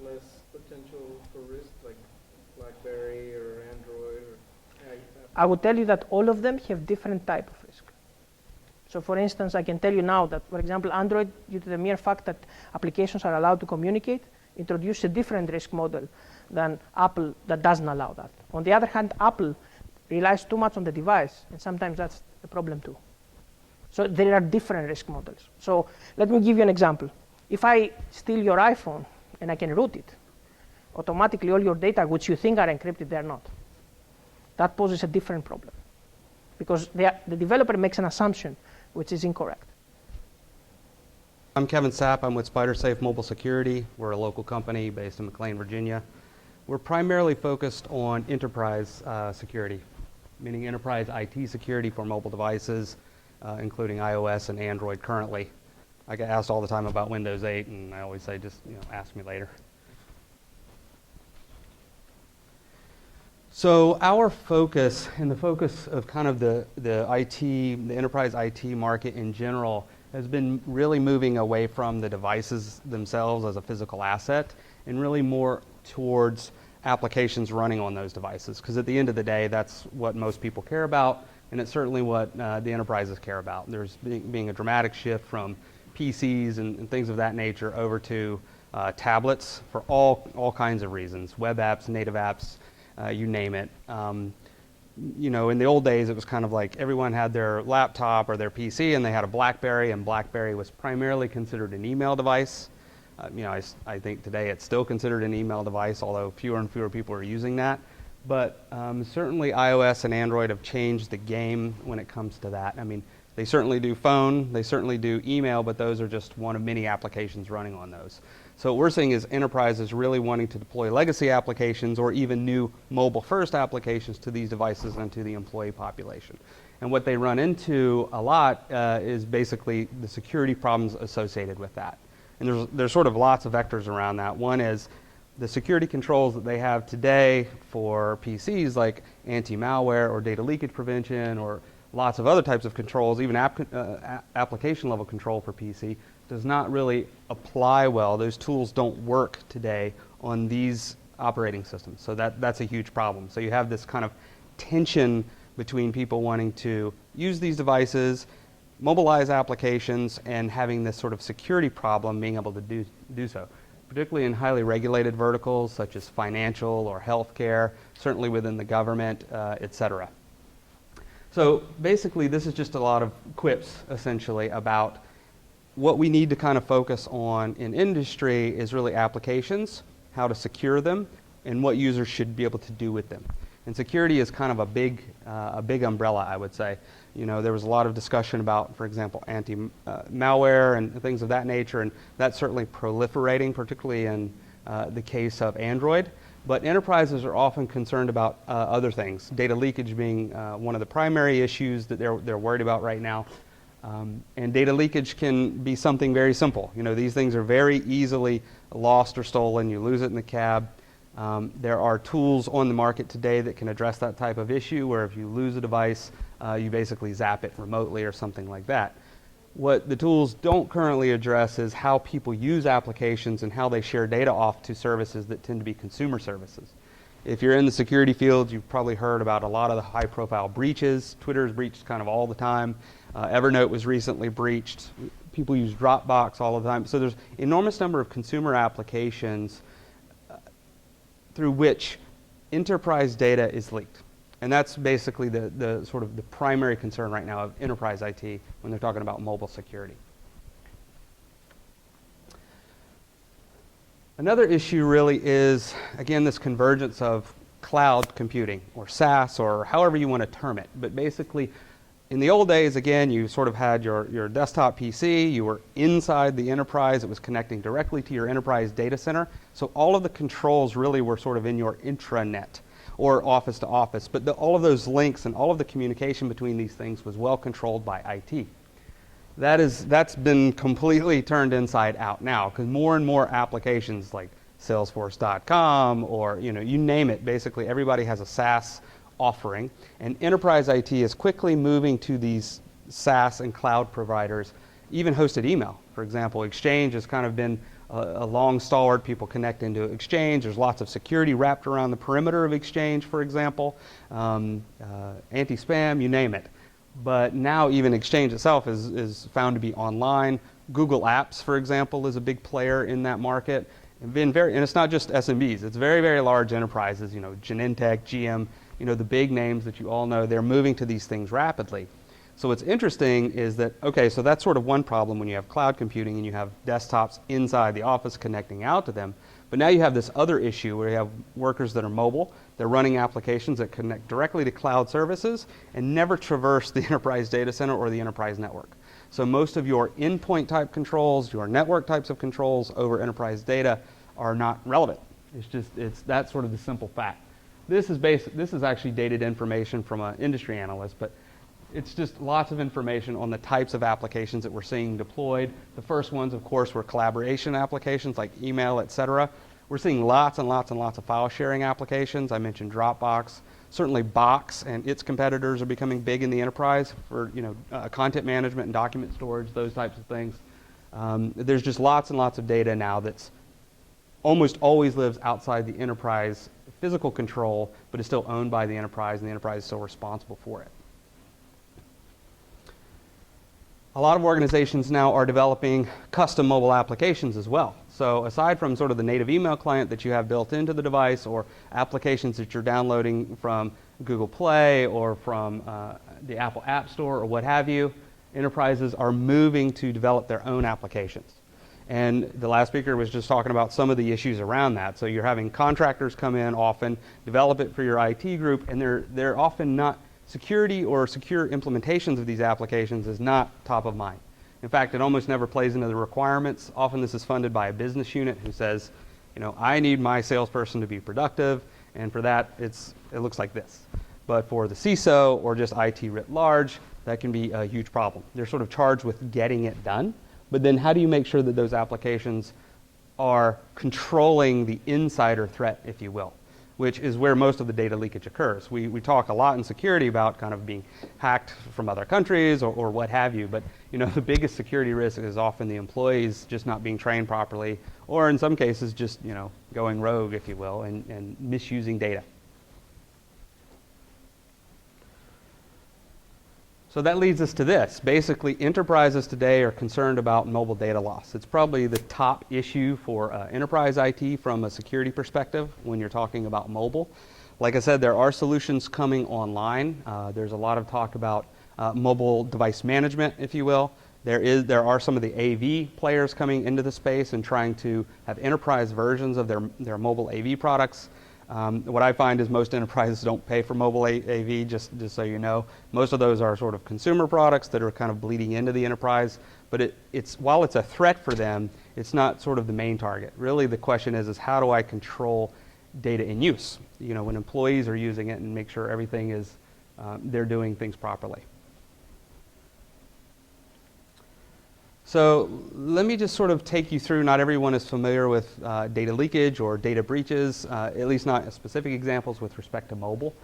less potential for risk, like BlackBerry or Android or I would tell you that all of them have different type of risk. So for instance, I can tell you now that, for example, Android, due to the mere fact that applications are allowed to communicate, introduce a different risk model than Apple that doesn't allow that. On the other hand, Apple relies too much on the device, and sometimes that's a problem too. So there are different risk models. So let me give you an example. If I steal your iPhone and I can root it, automatically all your data, which you think are encrypted, they're not. That poses a different problem because the developer makes an assumption which is incorrect. I'm Kevin Sapp. I'm with SpydrSafe Mobile Security. We're a local company based in McLean, Virginia. We're primarily focused on enterprise security, meaning enterprise IT security for mobile devices, including iOS and Android currently. I get asked all the time about Windows 8, and I always say, just ask me later. So our focus, and the focus of kind of the enterprise IT market in general, has been really moving away from the devices themselves as a physical asset and really more towards applications running on those devices. Because at the end of the day, that's what most people care about, and it's certainly what the enterprises care about. There's being a dramatic shift from PCs and things of that nature over to tablets for all kinds of reasons, web apps, native apps, you name it. In the old days, it was kind of like everyone had their laptop or their PC and they had a BlackBerry, and BlackBerry was primarily considered an email device. I think today it's still considered an email device, although fewer and fewer people are using that. But certainly iOS and Android have changed the game when it comes to that. I mean, they certainly do phone, they certainly do email, but those are just one of many applications running on those. So what we're seeing is enterprises really wanting to deploy legacy applications or even new mobile-first applications to these devices and to the employee population. And what they run into a lot is basically the security problems associated with that. And there's sort of lots of vectors around that. One is the security controls that they have today for PCs, like anti-malware or data leakage prevention or lots of other types of controls, even application level control for PC, does not really apply well. Those tools don't work today on these operating systems. So that's a huge problem. So you have this kind of tension between people wanting to use these devices, mobilize applications, and having this sort of security problem being able to do so, particularly in highly regulated verticals such as financial or healthcare, certainly within the government, et cetera. So basically, this is just a lot of quips, essentially, about what we need to kind of focus on in industry is really applications, how to secure them, and what users should be able to do with them. And security is kind of a big umbrella, I would say. There was a lot of discussion about, for example, anti-malware and things of that nature, and that's certainly proliferating, particularly in the case of Android. But enterprises are often concerned about other things, data leakage being one of the primary issues that they're worried about right now. And data leakage can be something very simple. These things are very easily lost or stolen. You lose it in the cab. There are tools on the market today that can address that type of issue, where if you lose a device, you basically zap it remotely or something like that. What the tools don't currently address is how people use applications and how they share data off to services that tend to be consumer services. If you're in the security field, you've probably heard about a lot of the high-profile breaches. Twitter is breached kind of all the time. Evernote was recently breached. People use Dropbox all the time. So there's an enormous number of consumer applications through which enterprise data is leaked. And that's basically the sort of the primary concern right now of enterprise IT when they're talking about mobile security. Another issue really is, again, this convergence of cloud computing, or SaaS, or however you want to term it. But basically, in the old days, again, you sort of had your desktop PC, you were inside the enterprise, it was connecting directly to your enterprise data center. So all of the controls really were sort of in your intranet, or office to office. But all of those links and all of the communication between these things was well controlled by IT. That's been completely turned inside out now, because more and more applications like Salesforce.com, or you name it, basically everybody has a SaaS offering, and enterprise IT is quickly moving to these SaaS and cloud providers, even hosted email. For example, Exchange has kind of been a long stalwart. People connect into Exchange. There's lots of security wrapped around the perimeter of Exchange, for example, anti-spam, you name it. But now even Exchange itself is found to be online. Google Apps, for example, is a big player in that market. And it's not just SMBs, it's very, very large enterprises, Genentech, GM, the big names that you all know, they're moving to these things rapidly. So what's interesting is that, okay, so that's sort of one problem when you have cloud computing and you have desktops inside the office connecting out to them. But now you have this other issue where you have workers that are mobile, they're running applications that connect directly to cloud services and never traverse the enterprise data center or the enterprise network. So most of your endpoint type controls, your network types of controls over enterprise data are not relevant. That's sort of the simple fact. This is actually dated information from an industry analyst, but it's just lots of information on the types of applications that we're seeing deployed. The first ones, of course, were collaboration applications like email, etc. We're seeing lots and lots and lots of file sharing applications. I mentioned Dropbox. Certainly Box and its competitors are becoming big in the enterprise for content management and document storage, those types of things. There's just lots and lots of data now that's almost always lives outside the enterprise physical control, but is still owned by the enterprise, and the enterprise is still responsible for it. A lot of organizations now are developing custom mobile applications as well. So aside from sort of the native email client that you have built into the device, or applications that you're downloading from Google Play or from the Apple App Store or what have you, enterprises are moving to develop their own applications. And the last speaker was just talking about some of the issues around that. So you're having contractors come in often, develop it for your IT group, and they're often not, security or secure implementations of these applications is not top of mind. In fact, it almost never plays into the requirements. Often this is funded by a business unit who says, I need my salesperson to be productive, and for that it looks like this. But for the CISO or just IT writ large, that can be a huge problem. They're sort of charged with getting it done, but then how do you make sure that those applications are controlling the insider threat, if you will, which is where most of the data leakage occurs. We talk a lot in security about kind of being hacked from other countries or what have you, but the biggest security risk is often the employees just not being trained properly, or in some cases just going rogue, if you will, and misusing data. So that leads us to this. Basically, enterprises today are concerned about mobile data loss. It's probably the top issue for enterprise IT from a security perspective when you're talking about mobile. Like I said, there are solutions coming online. There's a lot of talk about mobile device management, if you will. There are some of the AV players coming into the space and trying to have enterprise versions of their mobile AV products. What I find is most enterprises don't pay for mobile AV, just so you know. Most of those are sort of consumer products that are kind of bleeding into the enterprise. But while it's a threat for them, it's not sort of the main target. Really, the question is how do I control data in use? When employees are using it, and make sure everything is, they're doing things properly. So let me just sort of take you through, not everyone is familiar with data leakage or data breaches, at least not specific examples with respect to mobile.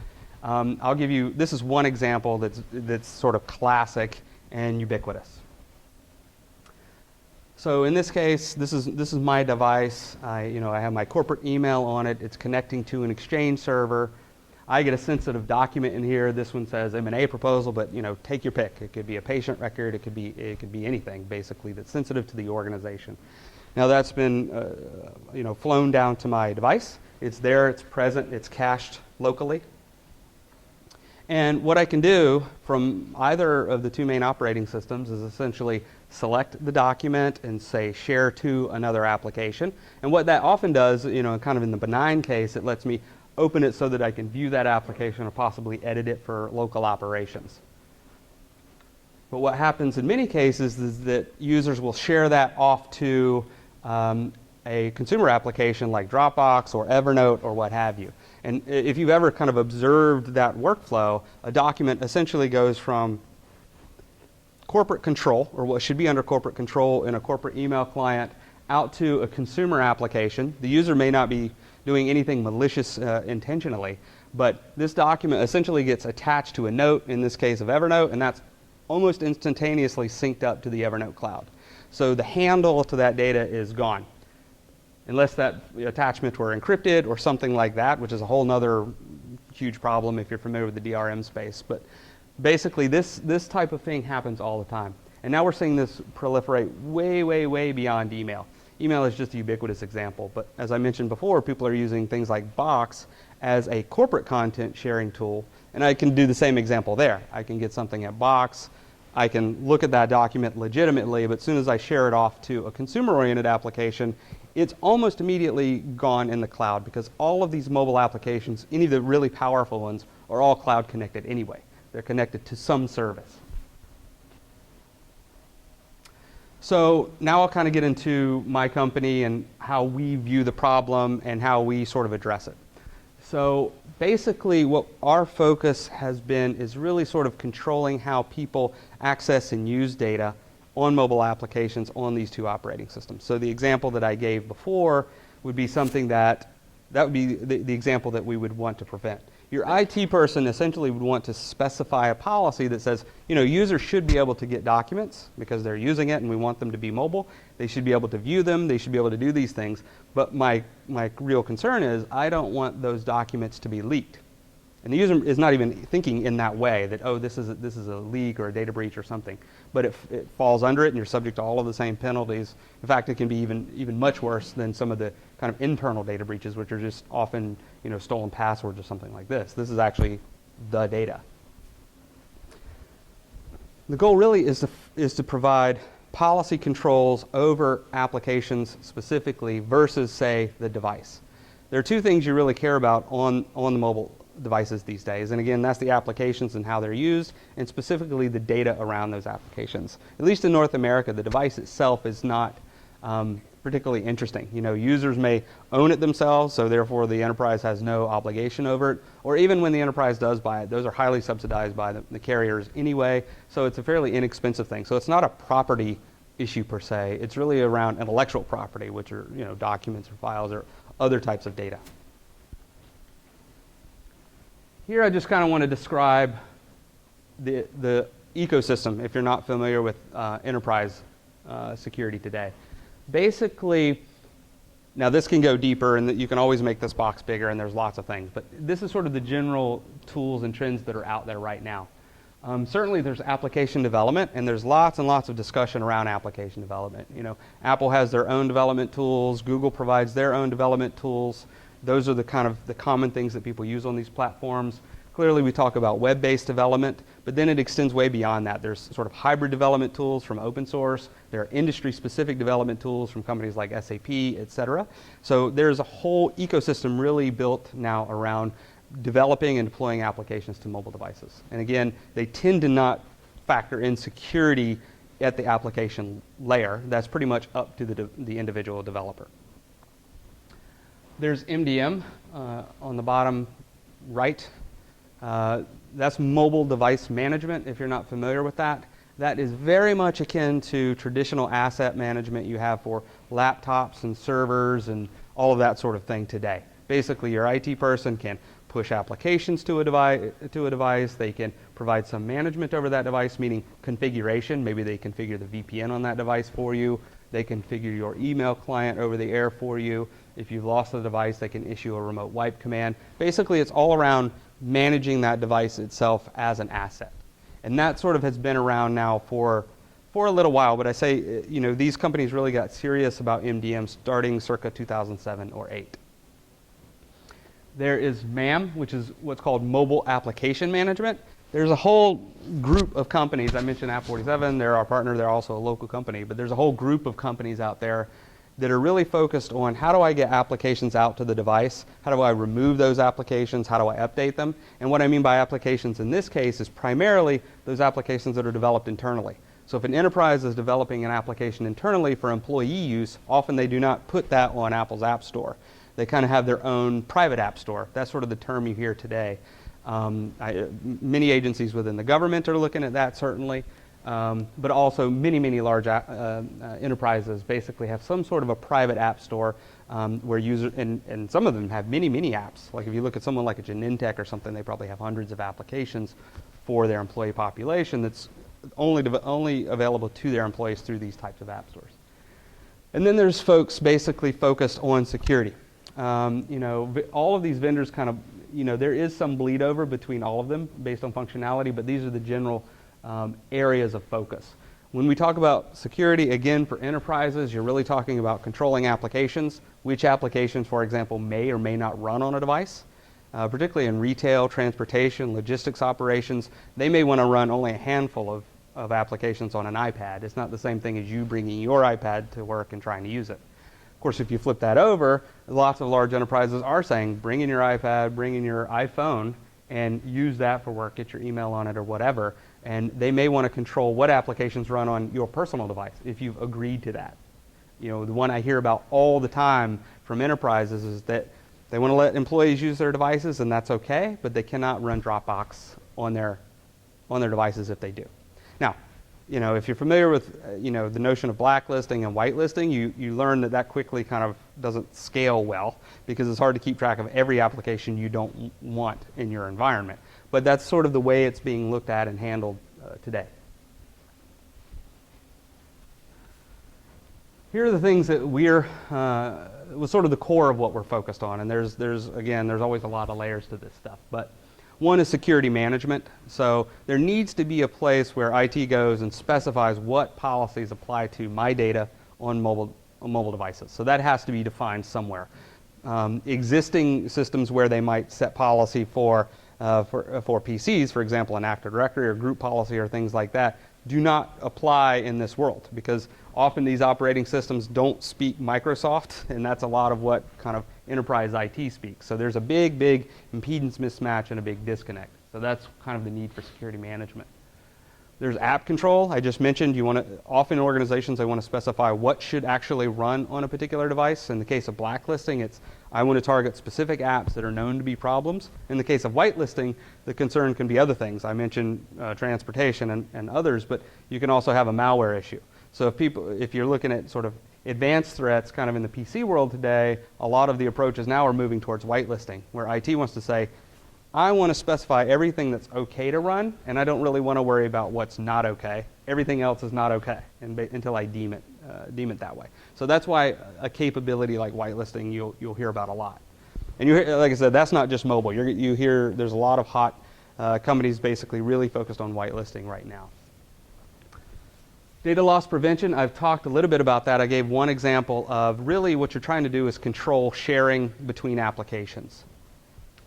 I'll give you, this is one example that's sort of classic and ubiquitous. So in this case, this is my device. I have my corporate email on it. It's connecting to an Exchange server. I get a sensitive document in here. This one says M&A proposal, but take your pick. It could be a patient record. It could be anything basically that's sensitive to the organization. Now that's been flown down to my device. It's there, it's present, it's cached locally. And what I can do from either of the two main operating systems is essentially select the document and say share to another application. And what that often does, kind of in the benign case, it lets me open it so that I can view that application or possibly edit it for local operations. But what happens in many cases is that users will share that off to a consumer application like Dropbox or Evernote or what have you. And if you've ever kind of observed that workflow, a document essentially goes from corporate control, or what should be under corporate control in a corporate email client, out to a consumer application. The user may not be doing anything malicious intentionally, but this document essentially gets attached to a note, in this case of Evernote, and that's almost instantaneously synced up to the Evernote cloud. So the handle to that data is gone, unless that attachment were encrypted or something like that, which is a whole nother huge problem if you're familiar with the DRM space. But basically this type of thing happens all the time. And now we're seeing this proliferate way, way, way beyond email. Email is just a ubiquitous example, but as I mentioned before, people are using things like Box as a corporate content sharing tool, and I can do the same example there. I can get something at Box, I can look at that document legitimately, but as soon as I share it off to a consumer-oriented application, it's almost immediately gone in the cloud, because all of these mobile applications, any of the really powerful ones, are all cloud connected anyway. They're connected to some service. So now I'll kind of get into my company and how we view the problem and how we sort of address it. So basically what our focus has been is really sort of controlling how people access and use data on mobile applications on these two operating systems. So the example that I gave before would be something that would be the example that we would want to prevent. Your IT person essentially would want to specify a policy that says, users should be able to get documents because they're using it and we want them to be mobile. They should be able to view them. They should be able to do these things. But my real concern is I don't want those documents to be leaked. And the user is not even thinking in that way that, oh, this is a leak or a data breach or something. But if it falls under it and you're subject to all of the same penalties, in fact, it can be even much worse than some of the kind of internal data breaches, which are just often stolen passwords or something like this. This is actually the data. The goal really is to provide policy controls over applications specifically versus, say, the device. There are two things you really care about on the mobile devices these days. And again, that's the applications and how they're used, and specifically the data around those applications. At least in North America, the device itself is not particularly interesting. Users may own it themselves, so therefore the enterprise has no obligation over it. Or even when the enterprise does buy it, those are highly subsidized by the carriers anyway, so it's a fairly inexpensive thing. So it's not a property issue per se. It's really around intellectual property, which are documents or files or other types of data. Here I just kind of want to describe the ecosystem if you're not familiar with enterprise security today. Basically, now this can go deeper and you can always make this box bigger and there's lots of things, but this is sort of the general tools and trends that are out there right now. Certainly there's application development, and there's lots and lots of discussion around application development. Apple has their own development tools, Google provides their own development tools. Those are the common things that people use on these platforms. Clearly we talk about web-based development, but then it extends way beyond that. There's sort of hybrid development tools from open source. There are industry-specific development tools from companies like SAP, etc. So there's a whole ecosystem really built now around developing and deploying applications to mobile devices. And again, they tend to not factor in security at the application layer. That's pretty much up to the individual developer. There's MDM on the bottom right. That's mobile device management, if you're not familiar with that. That is very much akin to traditional asset management you have for laptops and servers and all of that sort of thing today. Basically, your IT person can push applications to a device. They can provide some management over that device, meaning configuration. Maybe they configure the VPN on that device for you. They configure your email client over the air for you. If you've lost the device, they can issue a remote wipe command. Basically, it's all around managing that device itself as an asset. And that sort of has been around now for a little while, but I say, these companies really got serious about MDM starting circa 2007 or 8. There is MAM, which is what's called Mobile Application Management. There's a whole group of companies. I mentioned App47. They're our partner. They're also a local company. But there's a whole group of companies out there that are really focused on how do I get applications out to the device? How do I remove those applications? How do I update them? And what I mean by applications in this case is primarily those applications that are developed internally. So if an enterprise is developing an application internally for employee use, often they do not put that on Apple's App Store. They kind of have their own private app store. That's sort of the term you hear today. Many agencies within the government are looking at that, certainly. But also many large enterprises basically have some sort of a private app store where users, and some of them have many apps. Like if you look at someone like a Genentech or something, they probably have hundreds of applications for their employee population that's only available to their employees through these types of app stores. And then there's folks basically focused on security. All of these vendors kind of, there is some bleed over between all of them based on functionality, but these are the general areas of focus. When we talk about security, again, for enterprises, you're really talking about controlling applications, which applications, for example, may or may not run on a device. Particularly in retail, transportation, logistics operations, they may want to run only a handful of applications on an iPad. It's not the same thing as you bringing your iPad to work and trying to use it. Of course, if you flip that over, lots of large enterprises are saying, bring in your iPad, bring in your iPhone, and use that for work, get your email on it or whatever. And they may want to control what applications run on your personal device if you've agreed to that. The one I hear about all the time from enterprises is that they want to let employees use their devices, and that's okay, but they cannot run Dropbox on their devices if they do. Now, if you're familiar with the notion of blacklisting and whitelisting, you learn that quickly kind of doesn't scale well because it's hard to keep track of every application you don't want in your environment. But that's sort of the way it's being looked at and handled today. Here are the things that was sort of the core of what we're focused on, and there's always a lot of layers to this stuff. But one is security management. So there needs to be a place where IT goes and specifies what policies apply to my data on mobile devices. So that has to be defined somewhere. Existing systems where they might set policy for PCs, for example, an Active Directory or group policy or things like that, do not apply in this world because often these operating systems don't speak Microsoft, and that's a lot of what kind of enterprise IT speaks. So there's a big impedance mismatch and a big disconnect. So that's kind of the need for security management. There's app control. I just mentioned often organizations, they want to specify what should actually run on a particular device. In the case of blacklisting, I want to target specific apps that are known to be problems. In the case of whitelisting, the concern can be other things. I mentioned transportation and others, but you can also have a malware issue. So if you're looking at sort of advanced threats kind of in the PC world today, a lot of the approaches now are moving towards whitelisting, where IT wants to say, I want to specify everything that's okay to run, and I don't really want to worry about what's not okay. Everything else is not okay until I deem it that way. So that's why a capability like whitelisting you'll hear about a lot. And like I said, that's not just mobile. You hear there's a lot of hot companies basically really focused on whitelisting right now. Data loss prevention, I've talked a little bit about that. I gave one example of really what you're trying to do is control sharing between applications,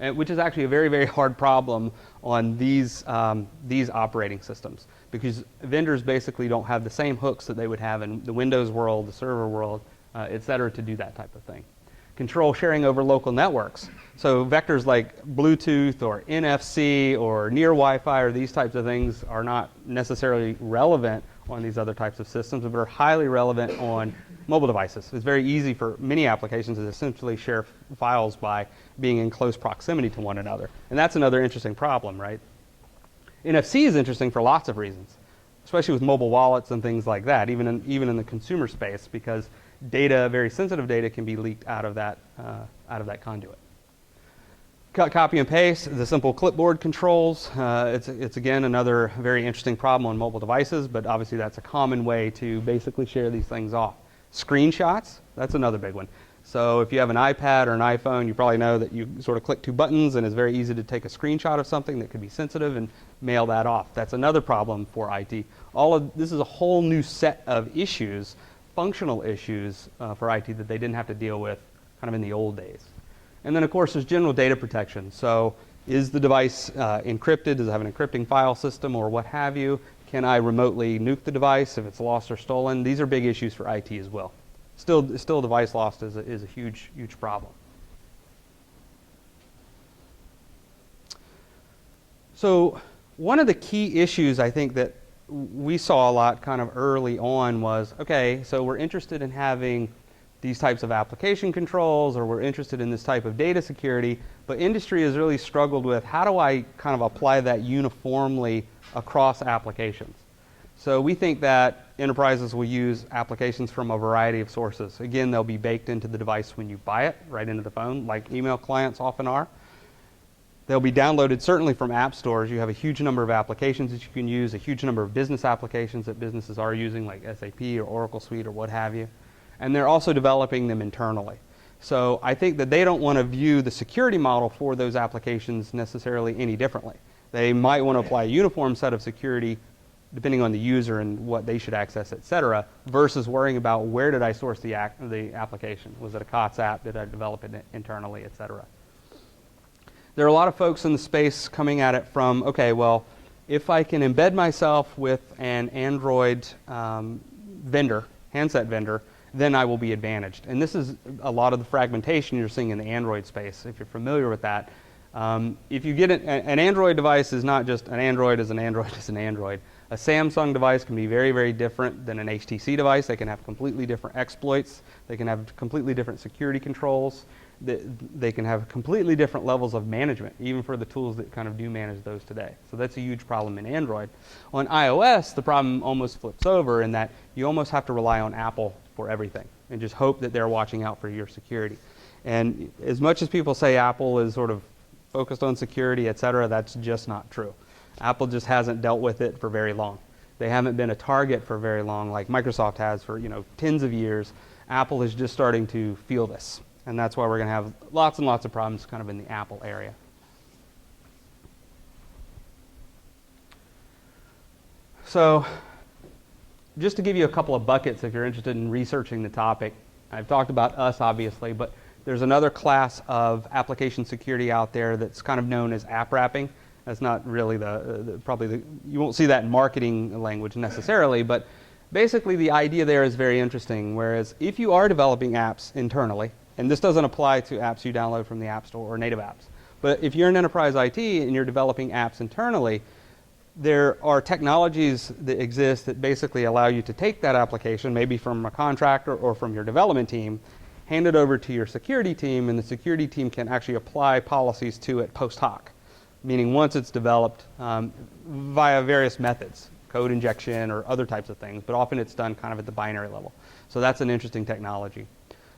which is actually a very hard problem on these operating systems because vendors basically don't have the same hooks that they would have in the Windows world, the server world, et cetera, to do that type of thing. Control sharing over local networks. So vectors like Bluetooth or NFC or near Wi-Fi or these types of things are not necessarily relevant on these other types of systems, but are highly relevant on mobile devices. It's very easy for many applications to essentially share files by being in close proximity to one another. And that's another interesting problem, right? NFC is interesting for lots of reasons, especially with mobile wallets and things like that, even in the consumer space, because data, very sensitive data, can be leaked out of that conduit. Copy and paste, the simple clipboard controls. It's again another very interesting problem on mobile devices, but obviously that's a common way to basically share these things off. Screenshots, that's another big one. So if you have an iPad or an iPhone, you probably know that you sort of click two buttons and it's very easy to take a screenshot of something that could be sensitive and mail that off. That's another problem for IT. This is a whole new set of issues, functional issues for IT that they didn't have to deal with kind of in the old days. And then, of course, there's general data protection. So is the device encrypted? Does it have an encrypting file system or what have you? Can I remotely nuke the device if it's lost or stolen? These are big issues for IT as well. Still device loss is a huge, huge problem. So one of the key issues I think that we saw a lot kind of early on was, okay, so we're interested in having these types of application controls, or we're interested in this type of data security, but industry has really struggled with how do I kind of apply that uniformly across applications. So we think that enterprises will use applications from a variety of sources. Again, they'll be baked into the device when you buy it, right into the phone, like email clients often are. They'll be downloaded certainly from app stores. You have a huge number of applications that you can use, a huge number of business applications that businesses are using, like SAP or Oracle Suite or what have you. And they're also developing them internally. So I think that they don't want to view the security model for those applications necessarily any differently. They might want to apply a uniform set of security depending on the user and what they should access, et cetera, versus worrying about where did I source the application. Was it a COTS app? Did I develop it internally, et cetera? There are a lot of folks in the space coming at it from, okay, well, if I can embed myself with an Android vendor, handset vendor, then I will be advantaged. And this is a lot of the fragmentation you're seeing in the Android space, if you're familiar with that. If you get an Android device is not just an Android is an Android is an Android. A Samsung device can be very, very different than an HTC device. They can have completely different exploits. They can have completely different security controls. They can have completely different levels of management, even for the tools that kind of do manage those today. So that's a huge problem in Android. On iOS, the problem almost flips over in that you almost have to rely on Apple for everything and just hope that they're watching out for your security. And as much as people say Apple is sort of focused on security, et cetera, that's just not true. Apple just hasn't dealt with it for very long. They haven't been a target for very long like Microsoft has for tens of years. Apple is just starting to feel this. And that's why we're going to have lots and lots of problems kind of in the Apple area. So just to give you a couple of buckets if you're interested in researching the topic, I've talked about us obviously, but there's another class of application security out there that's kind of known as app wrapping. That's not really you won't see that in marketing language necessarily, but basically the idea there is very interesting. Whereas if you are developing apps internally, and this doesn't apply to apps you download from the App Store or native apps, but if you're in enterprise IT and you're developing apps internally, there are technologies that exist that basically allow you to take that application, maybe from a contractor or from your development team, hand it over to your security team, and the security team can actually apply policies to it post hoc, meaning once it's developed via various methods, code injection or other types of things, but often it's done kind of at the binary level. So that's an interesting technology.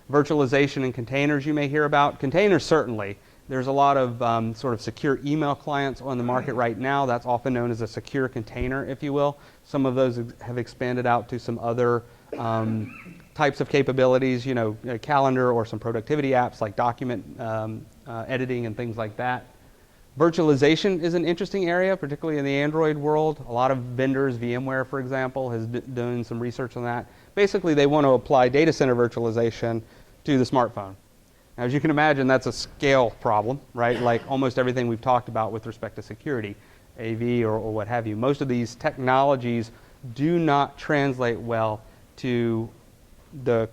Virtualization and containers you may hear about. Containers certainly. There's a lot of sort of secure email clients on the market right now. That's often known as a secure container, if you will. Some of those have expanded out to some other types of capabilities, a calendar or some productivity apps like document editing and things like that. Virtualization is an interesting area, particularly in the Android world. A lot of vendors, VMware for example, has done some research on that. Basically, they want to apply data center virtualization to the smartphone. Now, as you can imagine, that's a scale problem, right? Like almost everything we've talked about with respect to security, AV or what have you. Most of these technologies do not translate well to the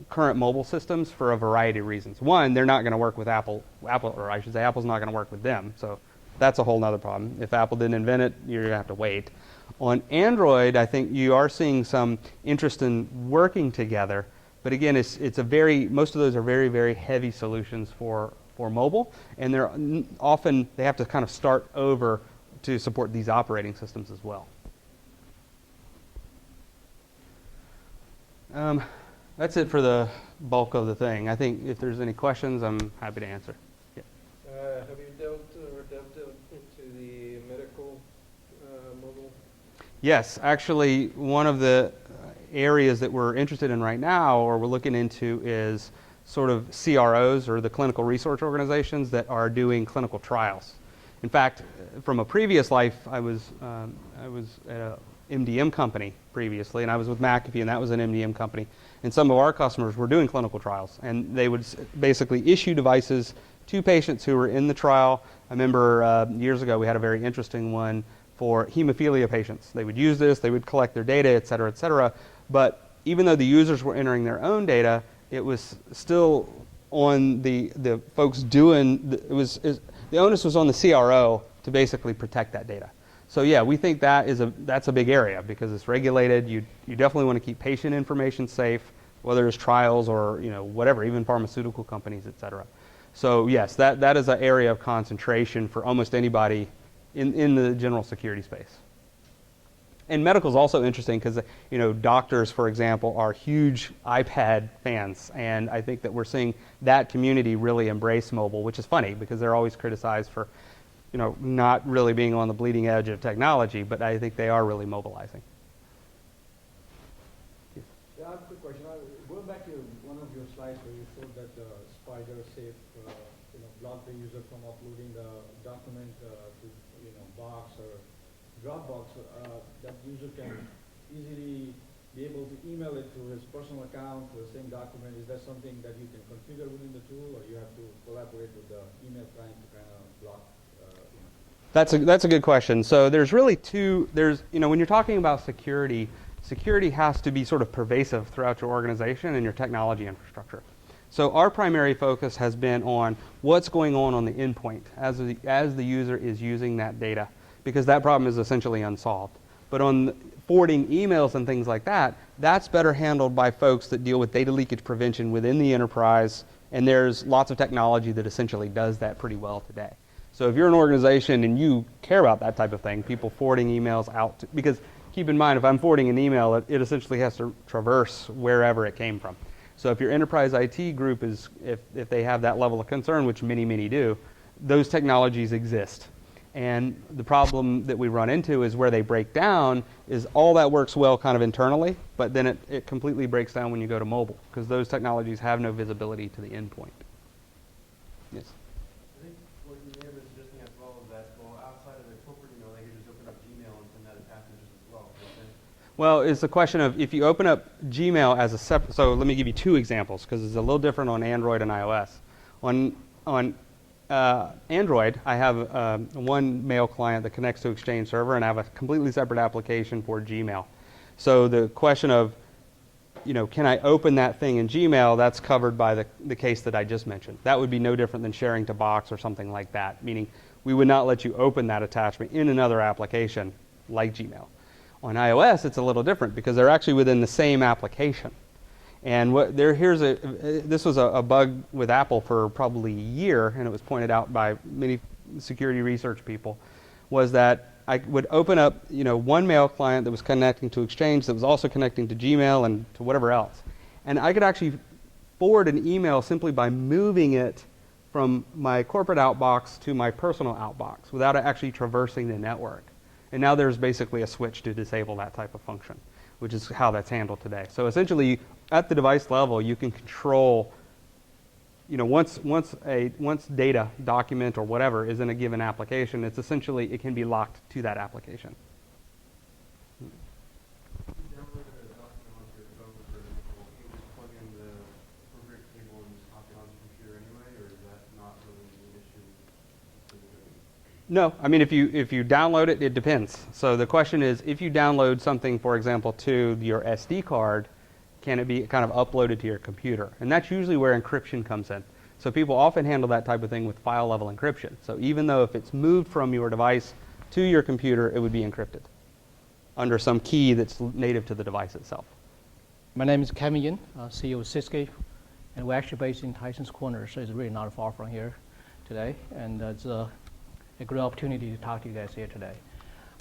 current mobile systems for a variety of reasons. One, they're not going to work with Apple, or I should say Apple's not going to work with them. So that's a whole other problem. If Apple didn't invent it, you're going to have to wait. On Android, I think you are seeing some interest in working together. But again, most of those are very, very heavy solutions for mobile. And they're often, they have to kind of start over to support these operating systems as well. That's it for the bulk of the thing. I think if there's any questions, I'm happy to answer. Yeah. Have you delved into the medical mobile? Yes, actually, one of the areas that we're interested in right now, or we're looking into, is sort of CROs, or the clinical research organizations that are doing clinical trials. In fact, from a previous life, I was at a MDM company previously, and I was with McAfee, and that was an MDM company. And some of our customers were doing clinical trials, and they would basically issue devices 2 patients who were in the trial. I remember years ago we had a very interesting one for hemophilia patients. They would use this, they would collect their data, et cetera, but even though the users were entering their own data, it was still on the folks doing, the onus was on the CRO to basically protect that data. So yeah, we think that's a big area because it's regulated. You definitely want to keep patient information safe, whether it's trials or whatever, even pharmaceutical companies, et cetera. So yes, that is an area of concentration for almost anybody in the general security space. And medical is also interesting because doctors, for example, are huge iPad fans, and I think that we're seeing that community really embrace mobile, which is funny because they're always criticized for not really being on the bleeding edge of technology, but I think they are really mobilizing. Yeah, I have a quick question. Going back to one of your slides where you showed that SpiderSafe block the user from uploading the document to Box or Dropbox, that user can easily be able to email it to his personal account to the same document. Is that something that you can configure within the tool, or you have to collaborate with the email client to kind of block? That's a good question. So there's really two. When you're talking about security has to be sort of pervasive throughout your organization and your technology infrastructure. So our primary focus has been on what's going on the endpoint as the user is using that data, because that problem is essentially unsolved. But on forwarding emails and things like that, that's better handled by folks that deal with data leakage prevention within the enterprise, and there's lots of technology that essentially does that pretty well today. So if you're an organization and you care about that type of thing, people forwarding emails out, because keep in mind, if I'm forwarding an email, it essentially has to traverse wherever it came from. So if your enterprise IT group if they have that level of concern, which many do, those technologies exist. And the problem that we run into is where they break down is all that works well kind of internally, but then it completely breaks down when you go to mobile, because those technologies have no visibility to the endpoint. Yes? I think what you may have been suggesting as well is that, outside of the corporate email, they could just open up Gmail and send that attachment just as well. Well, it's a question of if you open up Gmail as a separate, so let me give you 2 examples because it's a little different on Android and iOS. On Android, I have one mail client that connects to Exchange Server, and I have a completely separate application for Gmail. So the question of, can I open that thing in Gmail, that's covered by the case that I just mentioned. That would be no different than sharing to Box or something like that, meaning we would not let you open that attachment in another application like Gmail. On iOS, it's a little different because they're actually within the same application. And this was a bug with Apple for probably a year, and it was pointed out by many security research people, was that I would open up one mail client that was connecting to Exchange that was also connecting to Gmail and to whatever else. And I could actually forward an email simply by moving it from my corporate outbox to my personal outbox without actually traversing the network. And now there's basically a switch to disable that type of function, which is how that's handled today. So essentially, at the device level, you can control, once data, document, or whatever is in a given application, it can be locked to that application. You download a document onto your phone, for example, you just plug in the appropriate cable and just copy it onto your computer anyway, or is that not really an issue? No, I mean, if you download it, it depends. So the question is, if you download something, for example, to your SD card, can it be kind of uploaded to your computer? And that's usually where encryption comes in. So people often handle that type of thing with file level encryption. So even though if it's moved from your device to your computer, it would be encrypted under some key that's native to the device itself. My name is Kevin Yin, CEO of SitScape, and we're actually based in Tyson's Corner, so it's really not far from here today. And it's a great opportunity to talk to you guys here today.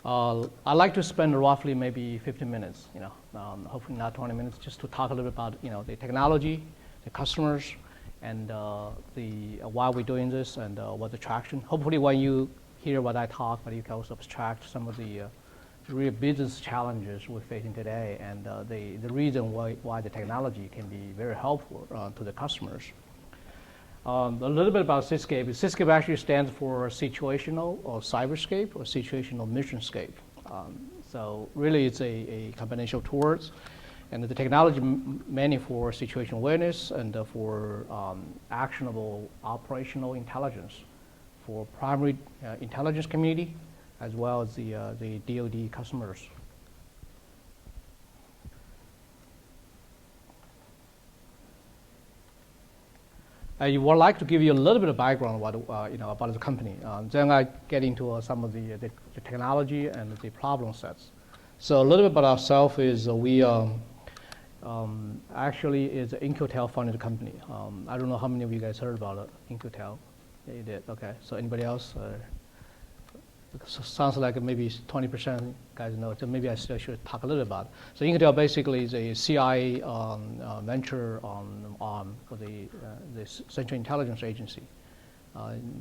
I'd like to spend roughly maybe 15 minutes, hopefully not 20 minutes, just to talk a little bit about the technology, the customers, and why we're doing this and what the traction. Hopefully when you hear what I talk, but you can also abstract some of the real business challenges we're facing today and the reason why the technology can be very helpful to the customers. A little bit about SitScape. SitScape actually stands for situational or cyberscape or situational missionscape. So really it's a combination of tools. And the technology mainly for situation awareness and for actionable operational intelligence for primary intelligence community as well as the DoD customers. I would like to give you a little bit of background about the company. Then I get into some of the technology and the problem sets. So a little bit about ourselves is we actually is an Incotel funded company. I don't know how many of you guys heard about it, Incotel. Yeah, you did. Okay. So anybody else? Sounds like maybe 20% guys know it. So maybe I still should talk a little about it. So Incotel basically is a CIA venture for the Central Intelligence Agency.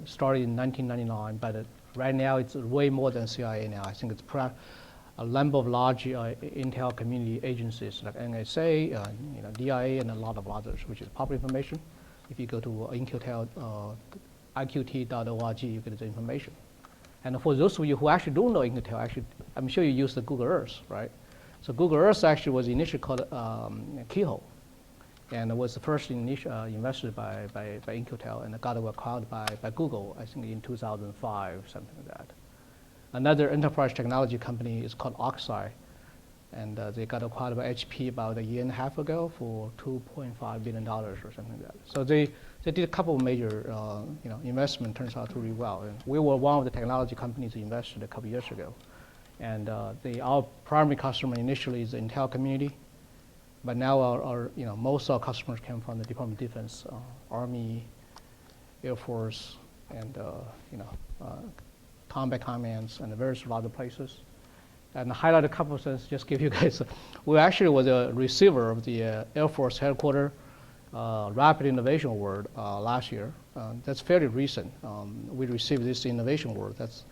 Started in 1999, but right now it's way more than CIA now. I think it's a number of large intel community agencies like NSA, DIA, and a lot of others, which is public information. If you go to Incotel, iqt.org, you get the information. And for those of you who actually don't know Incotel, I'm sure you use the Google Earth, right? So Google Earth actually was initially called Keyhole, and it was the first invested by Incotel, and it got acquired by Google, I think in 2005, something like that. Another enterprise technology company is called Oxeye, and they got acquired by HP about a year and a half ago for $2.5 billion or something like that. So they did a couple of major investment, turns out to really well. And we were one of the technology companies that invested a couple of years ago. And our primary customer initially is the Intel community, but now our most of our customers came from the Department of Defense, Army, Air Force, and combat commands, and various other places. And highlight a couple of things, just give you guys, we actually was a receiver of the Air Force Headquarters Rapid Innovation Award last year. That's fairly recent. We received this innovation award. That's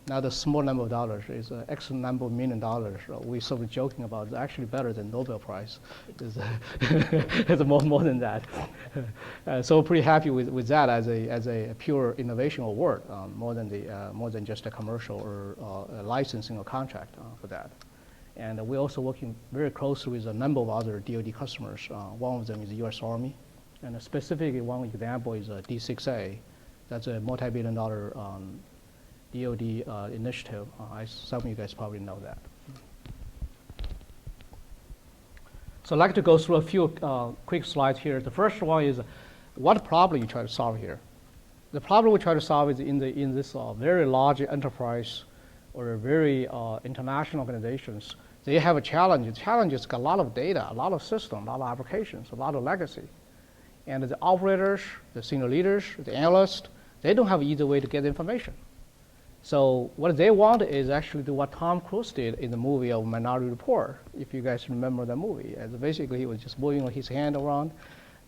not a small number of dollars. It's an X number of $1 million. We sort of joking about it's actually better than Nobel Prize. It's more than that. So pretty happy with that as a pure innovation award, more than just a commercial or a licensing or contract for that. And we're also working very closely with a number of other DoD customers. One of them is the U.S. Army, and specifically one example is D6A. That's a multi-billion-dollar DoD initiative. Some of you guys probably know that. So I'd like to go through a few quick slides here. The first one is what problem you try to solve here. The problem we try to solve is in this very large enterprise or very international organizations. They have a challenge. The challenge is a lot of data, a lot of systems, a lot of applications, a lot of legacy. And the operators, the senior leaders, the analysts, they don't have an easy way to get information. So what they want is actually do what Tom Cruise did in the movie of Minority Report, if you guys remember the movie. As basically, he was just moving his hand around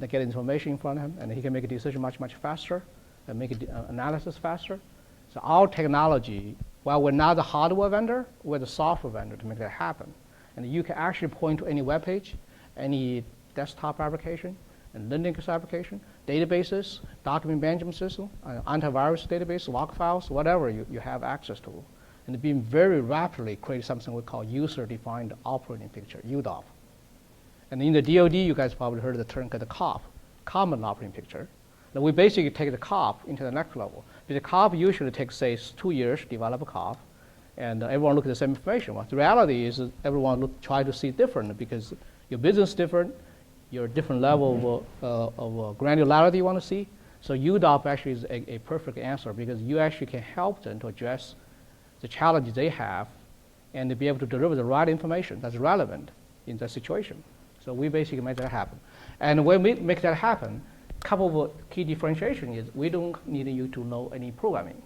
to get information in front of him, and he can make a decision much, much faster and make an analysis faster. So our technology, while we're not the hardware vendor, we're the software vendor to make that happen. And you can actually point to any web page, any desktop application, and Linux application, databases, document management system, antivirus database, log files, whatever you have access to. And being very rapidly create something we call user-defined operating picture, UDOP. And in the DoD, you guys probably heard the term called the COP, Common Operating Picture. Now we basically take the COP into the next level. The COP usually takes, say, 2 years to develop a COP, and everyone look at the same information. Well, the reality is that everyone try to see different because your business is different, your different level of granularity you want to see. So UDOP actually is a perfect answer because you actually can help them to address the challenges they have and to be able to deliver the right information that's relevant in that situation. So we basically make that happen. And when we make that happen, a couple of key differentiation is we don't need you to know any programming.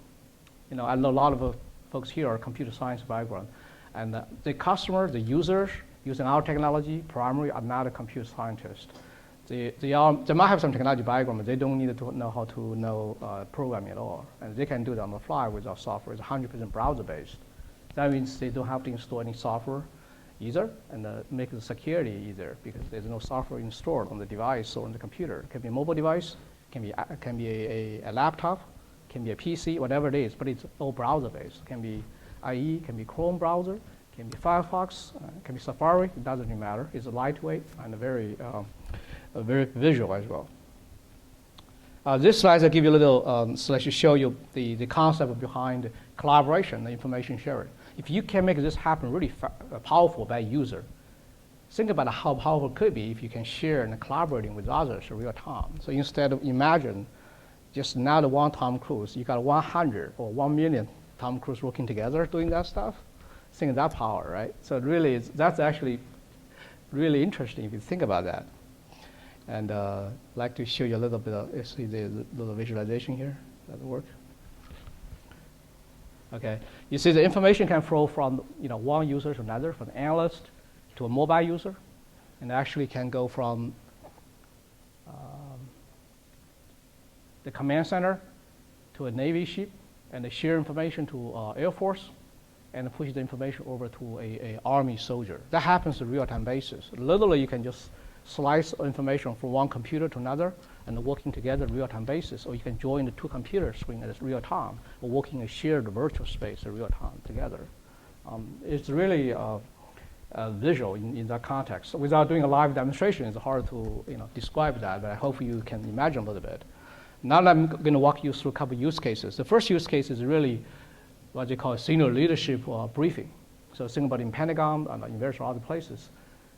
I know a lot of folks here are computer science background, and the customer, the users, using our technology, primarily are not a computer scientist. They might have some technology background, but they don't need to know how to know programming at all. And they can do that on the fly with our software. It's 100% browser-based. That means they don't have to install any software either, and make the security easier because there's no software installed on the device or on the computer. It can be a mobile device, can be a laptop, can be a PC, whatever it is, but it's all browser-based. It can be IE, can be Chrome browser, It can be Firefox, it can be Safari, it doesn't really matter. It's lightweight and very visual as well. This slide I give you a little slide to show you the concept behind collaboration and information sharing. If you can make this happen really powerful by user, think about how powerful it could be if you can share and collaborating with others in real time. So instead of imagine just not one Tom Cruise, you got 100 or 1 million Tom Cruise working together doing that stuff. Think of that power, right? So really, that's actually really interesting if you think about that. And I'd like to show you a little bit of see the little visualization here. Does it work? Okay. You see the information can flow from one user to another, from an analyst to a mobile user, and actually can go from the command center to a Navy ship, and they share information to Air Force, and push the information over to a Army soldier. That happens on a real-time basis. Literally, you can just slice information from one computer to another and working together on a real-time basis, or you can join the two computer screen at real time, or working in a shared virtual space at real time together. It's really visual in that context. So without doing a live demonstration, it's hard to describe that, but I hope you can imagine a little bit. Now I'm going to walk you through a couple of use cases. The first use case is really what they call senior leadership briefing. So think about in Pentagon and in various other places.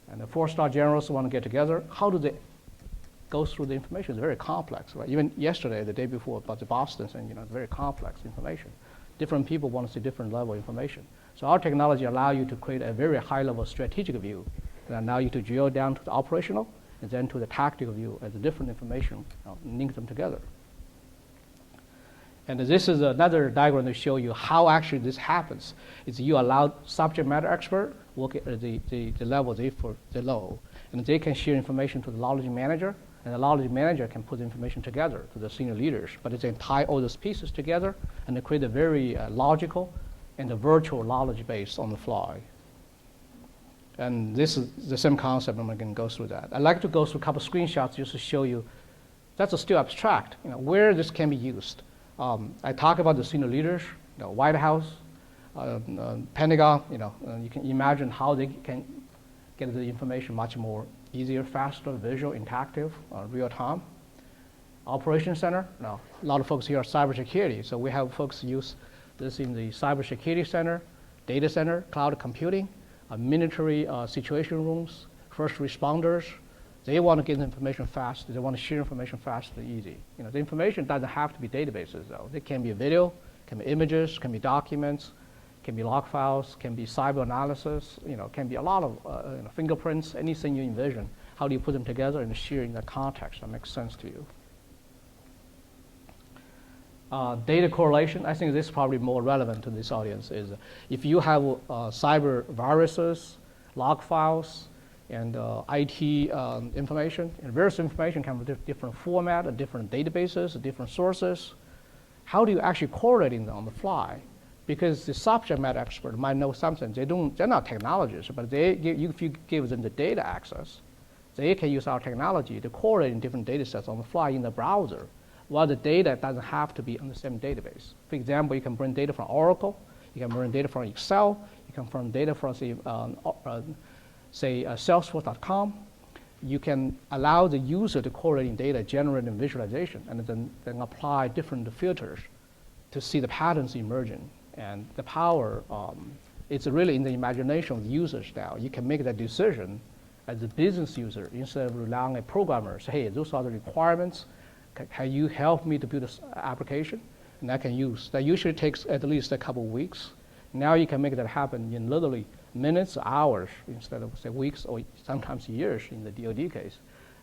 And the 4-star generals want to get together. How do they go through the information? It's very complex, right? Even yesterday, the day before, about the Boston thing, it's very complex information. Different people want to see different level of information. So our technology allows you to create a very high-level strategic view and allow you to drill down to the operational and then to the tactical view as the different information, link them together. And this is another diagram to show you how actually this happens. Is you allow subject matter expert work at the level they low, and they can share information to the knowledge manager, and the knowledge manager can put the information together to the senior leaders. But they can tie all those pieces together and they create a very logical and a virtual knowledge base on the fly. And this is the same concept. I'm going to go through that. I'd like to go through a couple of screenshots just to show you that's still abstract. Where this can be used. I talk about the senior leaders, White House, Pentagon. You can imagine how they can get the information much more easier, faster, visual, interactive, real time. Operations center. Now, a lot of folks here are cybersecurity, so we have folks use this in the cybersecurity center, data center, cloud computing, military situation rooms, first responders. They want to get information fast. They want to share information fast and easy. The information doesn't have to be databases, though. It can be a video, can be images, can be documents, can be log files, can be cyber analysis. Can be a lot of fingerprints, anything you envision. How do you put them together and share in the context that makes sense to you? Data correlation. I think this is probably more relevant to this audience. Is if you have cyber viruses, log files, and IT information, and various information can be different format, and different databases, and different sources. How do you actually correlate them on the fly? Because the subject matter expert might know something. They're not technologists, but if you give them the data access, they can use our technology to correlate in different data sets on the fly in the browser, while the data doesn't have to be on the same database. For example, you can bring data from Oracle, you can bring data from Excel, you can bring data from say Salesforce.com. You can allow the user to correlate data, generating visualization, and then apply different filters to see the patterns emerging. And the power, it's really in the imagination of the users now. You can make that decision as a business user instead of relying on a programmer. Say, hey, those are the requirements. Can you help me to build this application? And I can use. That usually takes at least a couple of weeks. Now you can make that happen in literally minutes, hours, instead of say weeks or sometimes years in the DoD case.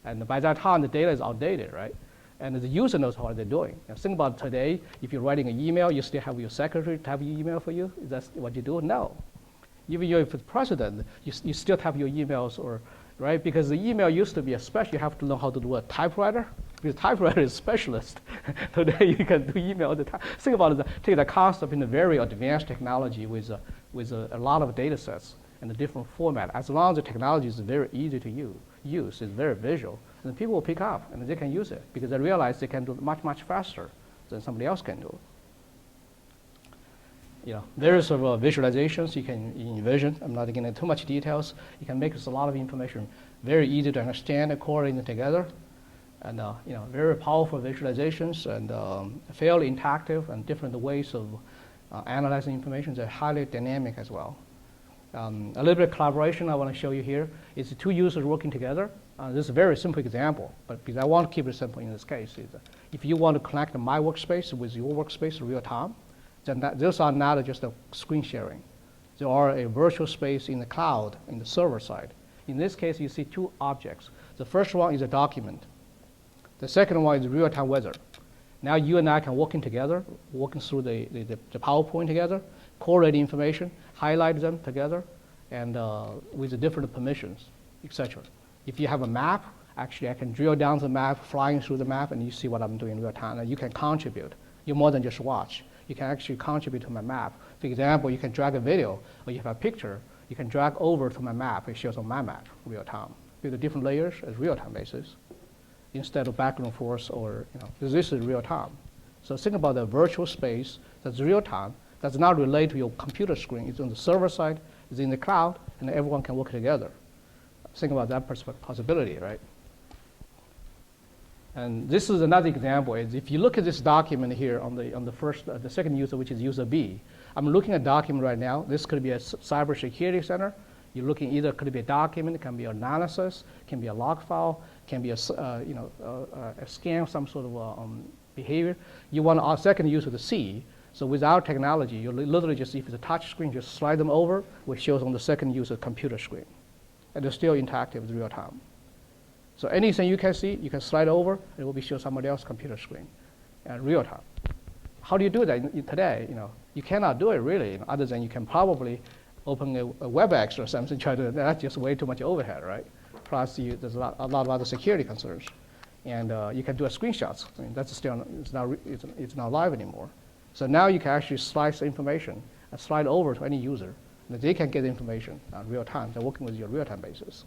And by that time, the data is outdated, right? And the user knows what they're doing. Now think about today, if you're writing an email, you still have your secretary type your email for you? Is that what you do? No. Even if it's president, you still type your emails, right? Because the email used to be especially, you have to know how to do a typewriter, because typewriter is specialist. Today you can do email all the time. Think about it, take the concept in a very advanced technology with a lot of data sets and a different format. As long as the technology is very easy to use, it's very visual, and people will pick up and they can use it because they realize they can do it much, much faster than somebody else can do. various sort of visualizations you can envision. I'm not getting into too much details. You can make a lot of information very easy to understand and coordinate together. And very powerful visualizations and fairly interactive and different ways of analyzing information. They're highly dynamic as well. A little bit of collaboration I want to show you here is the two users working together. This is a very simple example, but because I want to keep it simple in this case, is if you want to connect my workspace with your workspace in real time, then those are not just a screen sharing. They are a virtual space in the cloud, in the server side. In this case, you see two objects. The first one is a document. The second one is real-time weather. Now you and I can working together, working through the PowerPoint together, correlate information, highlight them together, and with the different permissions, etc. If you have a map, actually I can drill down the map, flying through the map, and you see what I'm doing in real time. And you can contribute. You more than just watch. You can actually contribute to my map. For example, you can drag a video, or you have a picture, you can drag over to my map. It shows on my map real time with the different layers as real time basis, instead of background force or because this is real time. So think about the virtual space that's real time. That's not related to your computer screen. It's on the server side. It's in the cloud, and everyone can work together. Think about that possibility, right? And this is another example. Is if you look at this document here on the second user, which is user B, I'm looking at a document right now. This could be a cybersecurity center. You're looking either could be a document, it can be analysis, can be a log file, can be a scan of some sort of behavior. You want our second user to see. So with our technology, you literally just, if it's a touch screen, just slide them over, which shows on the second user computer screen. And they're still interactive with real time. So anything you can see, you can slide over, and it will be show somebody else's computer screen in real time. How do you do that today? You cannot do it really, other than you can probably open a WebEx or something, that's just way too much overhead, right? Plus there's a lot of other security concerns. And you can do a screenshots. I mean, that's still, it's not live anymore. So now you can actually slice the information and slide over to any user, and they can get the information on real time. They're working with your real-time basis.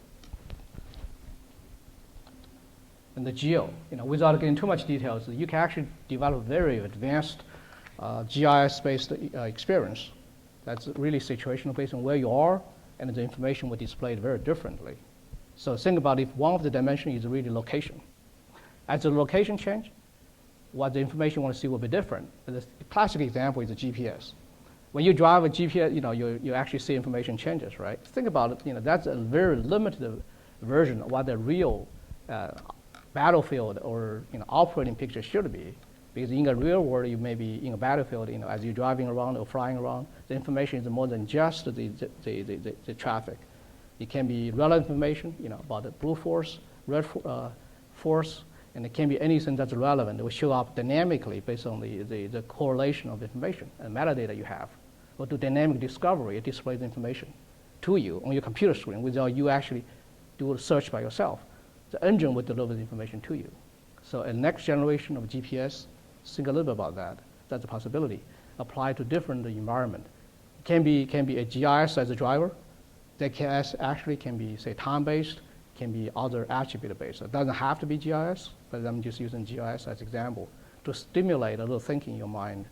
And the geo, without getting too much details, you can actually develop very advanced GIS-based experience. That's really situational based on where you are, and the information will be displayed very differently. So think about if one of the dimensions is really location. As the location change, what the information you want to see will be different. The classic example is the GPS. When you drive a GPS, you actually see information changes, right? Think about it, that's a very limited version of what the real battlefield or operating picture should be. Because in the real world, you may be in a battlefield, as you're driving around or flying around, the information is more than just the traffic. It can be relevant information, about the blue force, red force, and it can be anything that's relevant. It will show up dynamically based on the correlation of information and metadata you have. Or do dynamic discovery, it displays the information to you on your computer screen without you actually do a search by yourself. The engine will deliver the information to you. So a next generation of GPS, think a little bit about that. That's a possibility. Apply to different environment. It can be a GIS as a driver. That actually can be, say, time-based, can be other attribute-based. It doesn't have to be GIS, but I'm just using GIS as example to stimulate a little thinking in your mind.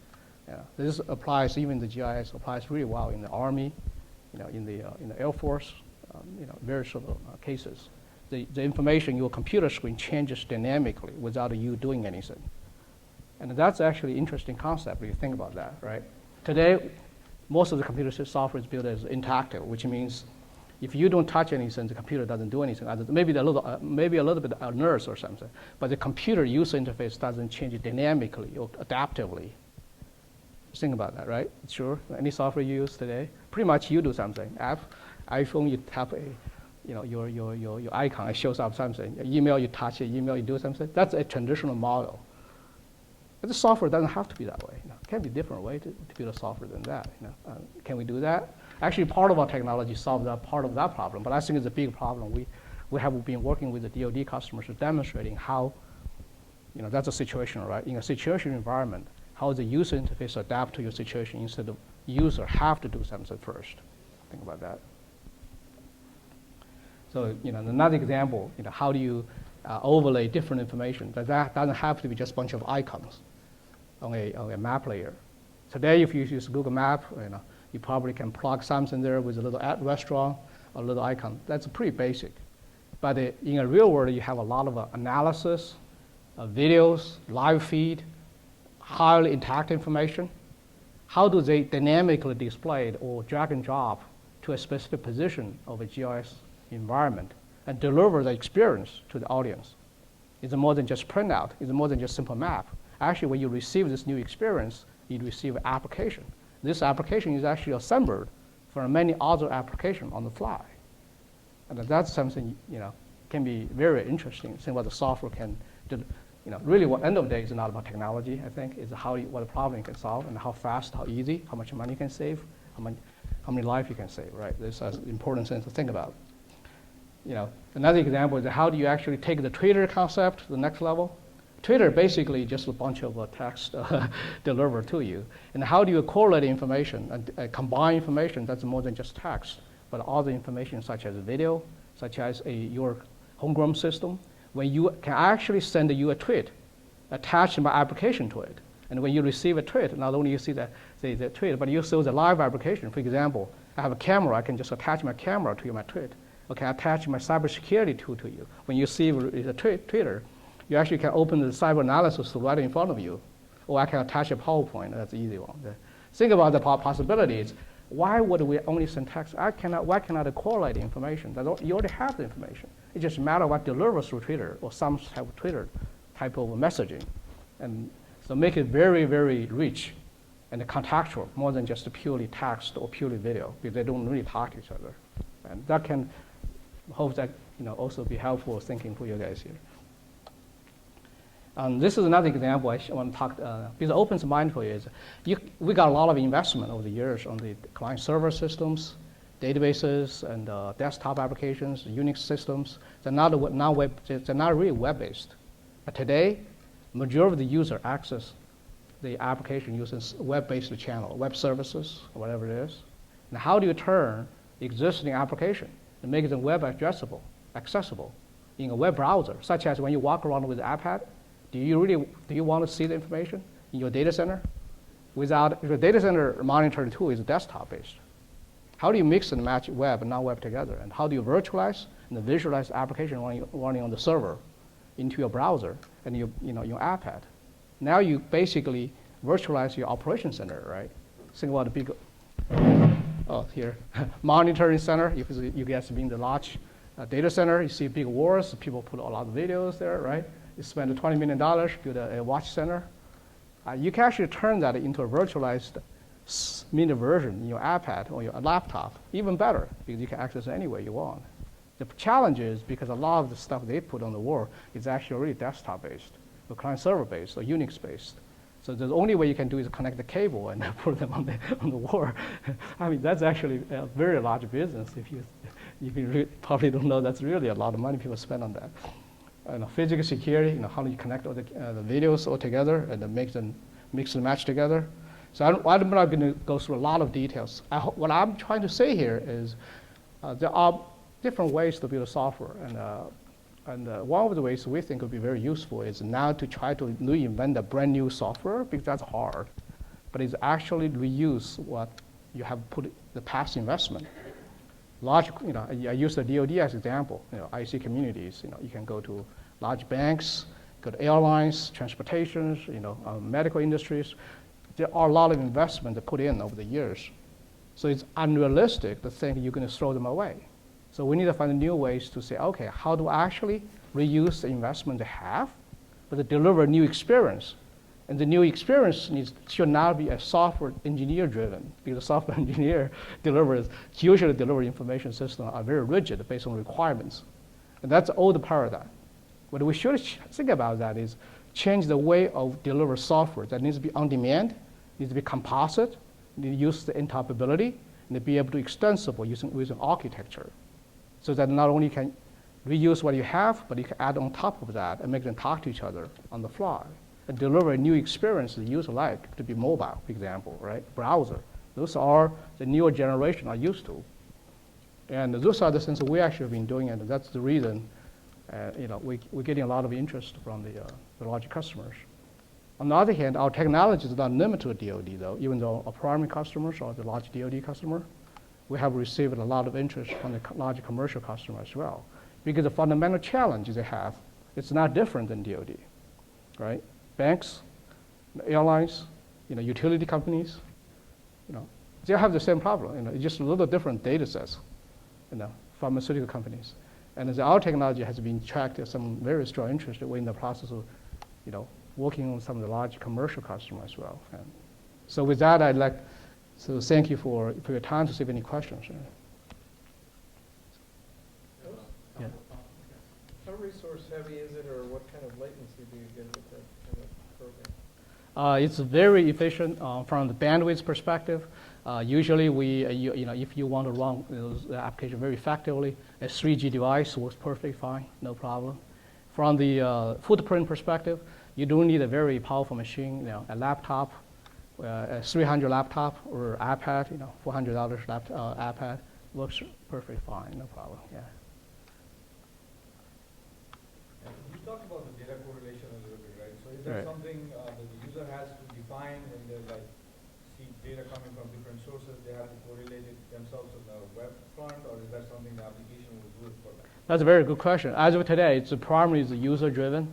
This applies, even the GIS applies really well in the Army, in the Air Force, various sort of cases. The information your computer screen changes dynamically without you doing anything. And that's actually an interesting concept if you think about that, right? Today, most of the computer software is built as interactive, which means if you don't touch anything, the computer doesn't do anything. Maybe a little bit of nurse or something, but the computer user interface doesn't change dynamically or adaptively. Think about that, right? Sure. Any software you use today, pretty much you do something. iPhone, you tap your icon, it shows up something. Email, you touch it. Email, you do something. That's a traditional model. But the software doesn't have to be that way. It can be a different way to build a software than that. Can we do that? Actually, part of our technology solves that part of that problem, but I think it's a big problem. We have been working with the DoD customers to demonstrating how, that's a situation, right? In a situation environment, how the user interface adapt to your situation instead of user have to do something first. Think about that. So, another example, how do you overlay different information? But that doesn't have to be just a bunch of icons on a map layer. Today, if you use Google Map, you probably can plug something there with a little restaurant, a little icon. That's pretty basic. But in a real world, you have a lot of analysis, videos, live feed, highly interactive information. How do they dynamically display or drag and drop to a specific position of a GIS environment and deliver the experience to the audience? It's more than just printout. It's more than just simple map. Actually, when you receive this new experience, you receive an application. This application is actually assembled from many other applications on the fly. And that's something can be very interesting, seeing what the software can do. Really what end of the day is not about technology, I think, is what the problem you can solve and how fast, how easy, how much money you can save, how many lives you can save, right? This is an important thing to think about. Another example is how do you actually take the Twitter concept to the next level? Twitter basically just a bunch of text delivered to you. And how do you correlate information and combine information that's more than just text, but other information such as video, such as your homegrown system, when you can actually send you a tweet, attach my application to it. And when you receive a tweet, not only you see the tweet, but you see the live application. For example, I have a camera, I can just attach my camera to my tweet. Okay, attach my cybersecurity tool to you. When you see the Twitter, you actually can open the cyber analysis right in front of you. Or I can attach a PowerPoint, that's the easy one. Think about the possibilities. Why would we only send text? Why cannot I correlate the information? You already have the information. It just matters what delivers through Twitter or some type of Twitter type of messaging. And so make it very, very rich and contextual, more than just purely text or purely video, because they don't really talk to each other. And that can hope that also be helpful thinking for you guys here. This is another example I want to talk, because it opens the mind for you is, we got a lot of investment over the years on the client server systems, databases, and desktop applications, Unix systems. They're not really web-based. But today, majority of the user access the application using web-based channel, web services, or whatever it is. And how do you turn existing application and make them web accessible in a web browser, such as when you walk around with an iPad? Do you want to see the information in your data center? If your data center monitoring tool is desktop-based, how do you mix and match web and non-web together? And how do you virtualize and visualize the application running on the server into your browser and your iPad? Now you basically virtualize your operation center, right? Think about the big, here, monitoring center. You guys have been in the large data center. You see big walls. People put a lot of videos there, right? You spend $20 million, build a watch center. You can actually turn that into a virtualized mini version in your iPad or your laptop, even better, because you can access it anywhere you want. The challenge is because a lot of the stuff they put on the wall is actually already desktop-based, or client-server-based, or Unix-based. So the only way you can do is connect the cable and put them on the wall. I mean, that's actually a very large business. If you probably don't know, that's really a lot of money people spend on that. Physical security, how do you connect all the videos all together and then mix and match together? So I'm not going to go through a lot of details. What I'm trying to say here is there are different ways to build software. And one of the ways we think would be very useful is now to try to reinvent a brand new software, because that's hard. But it's actually reuse what you have put the past investment. Large, I use the DoD as example. IC communities. You can go to large banks, go to airlines, transportations, medical industries. There are a lot of investment to put in over the years. So it's unrealistic to think you're going to throw them away. So we need to find new ways to say, okay, how do I actually reuse the investment they have, but to deliver a new experience? And the new experience should not be a software engineer driven, because the software engineer usually deliver information systems are very rigid based on requirements. And that's the old paradigm. What we should think about that is change the way of deliver software that needs to be on demand, needs to be composite, needs to use the interoperability, and to be able to extensible using architecture. So that not only can reuse what you have, but you can add on top of that and make them talk to each other on the fly and deliver a new experience the user like, to be mobile, for example, right? Browser. Those are the newer generation are used to. And those are the things we actually have been doing, and that's the reason we're getting a lot of interest from the large customers. On the other hand, our technology is not limited to DoD, though. Even though our primary customers are the large DoD customer, we have received a lot of interest from the large commercial customer as well. Because the fundamental challenge they have, it's not different than DoD, right? Banks, airlines, utility companies, they have the same problem. It's just a little different data sets, pharmaceutical companies. And our technology has been tracked as some very strong interest. We're in the process of, working on some of the large commercial customers as well. And so with that, I'd like to thank you for your time to see if any questions. Yeah. How resource heavy is it, or what kind of latency do you get with that kind of program? It's very efficient from the bandwidth perspective. Usually, if you want to run the application very effectively, a 3G device works perfectly fine, no problem. From the footprint perspective, you don't need a very powerful machine. A laptop, a 300 laptop or iPad, $400 iPad works perfectly fine, no problem. Yeah. You talked about the data correlation a little bit, right? So is that Right. something that the user has to define when they see data coming from different sources? They have to correlate it themselves on the web front, or is that something the application will do it for them? That's a very good question. As of today, it's primarily the user-driven,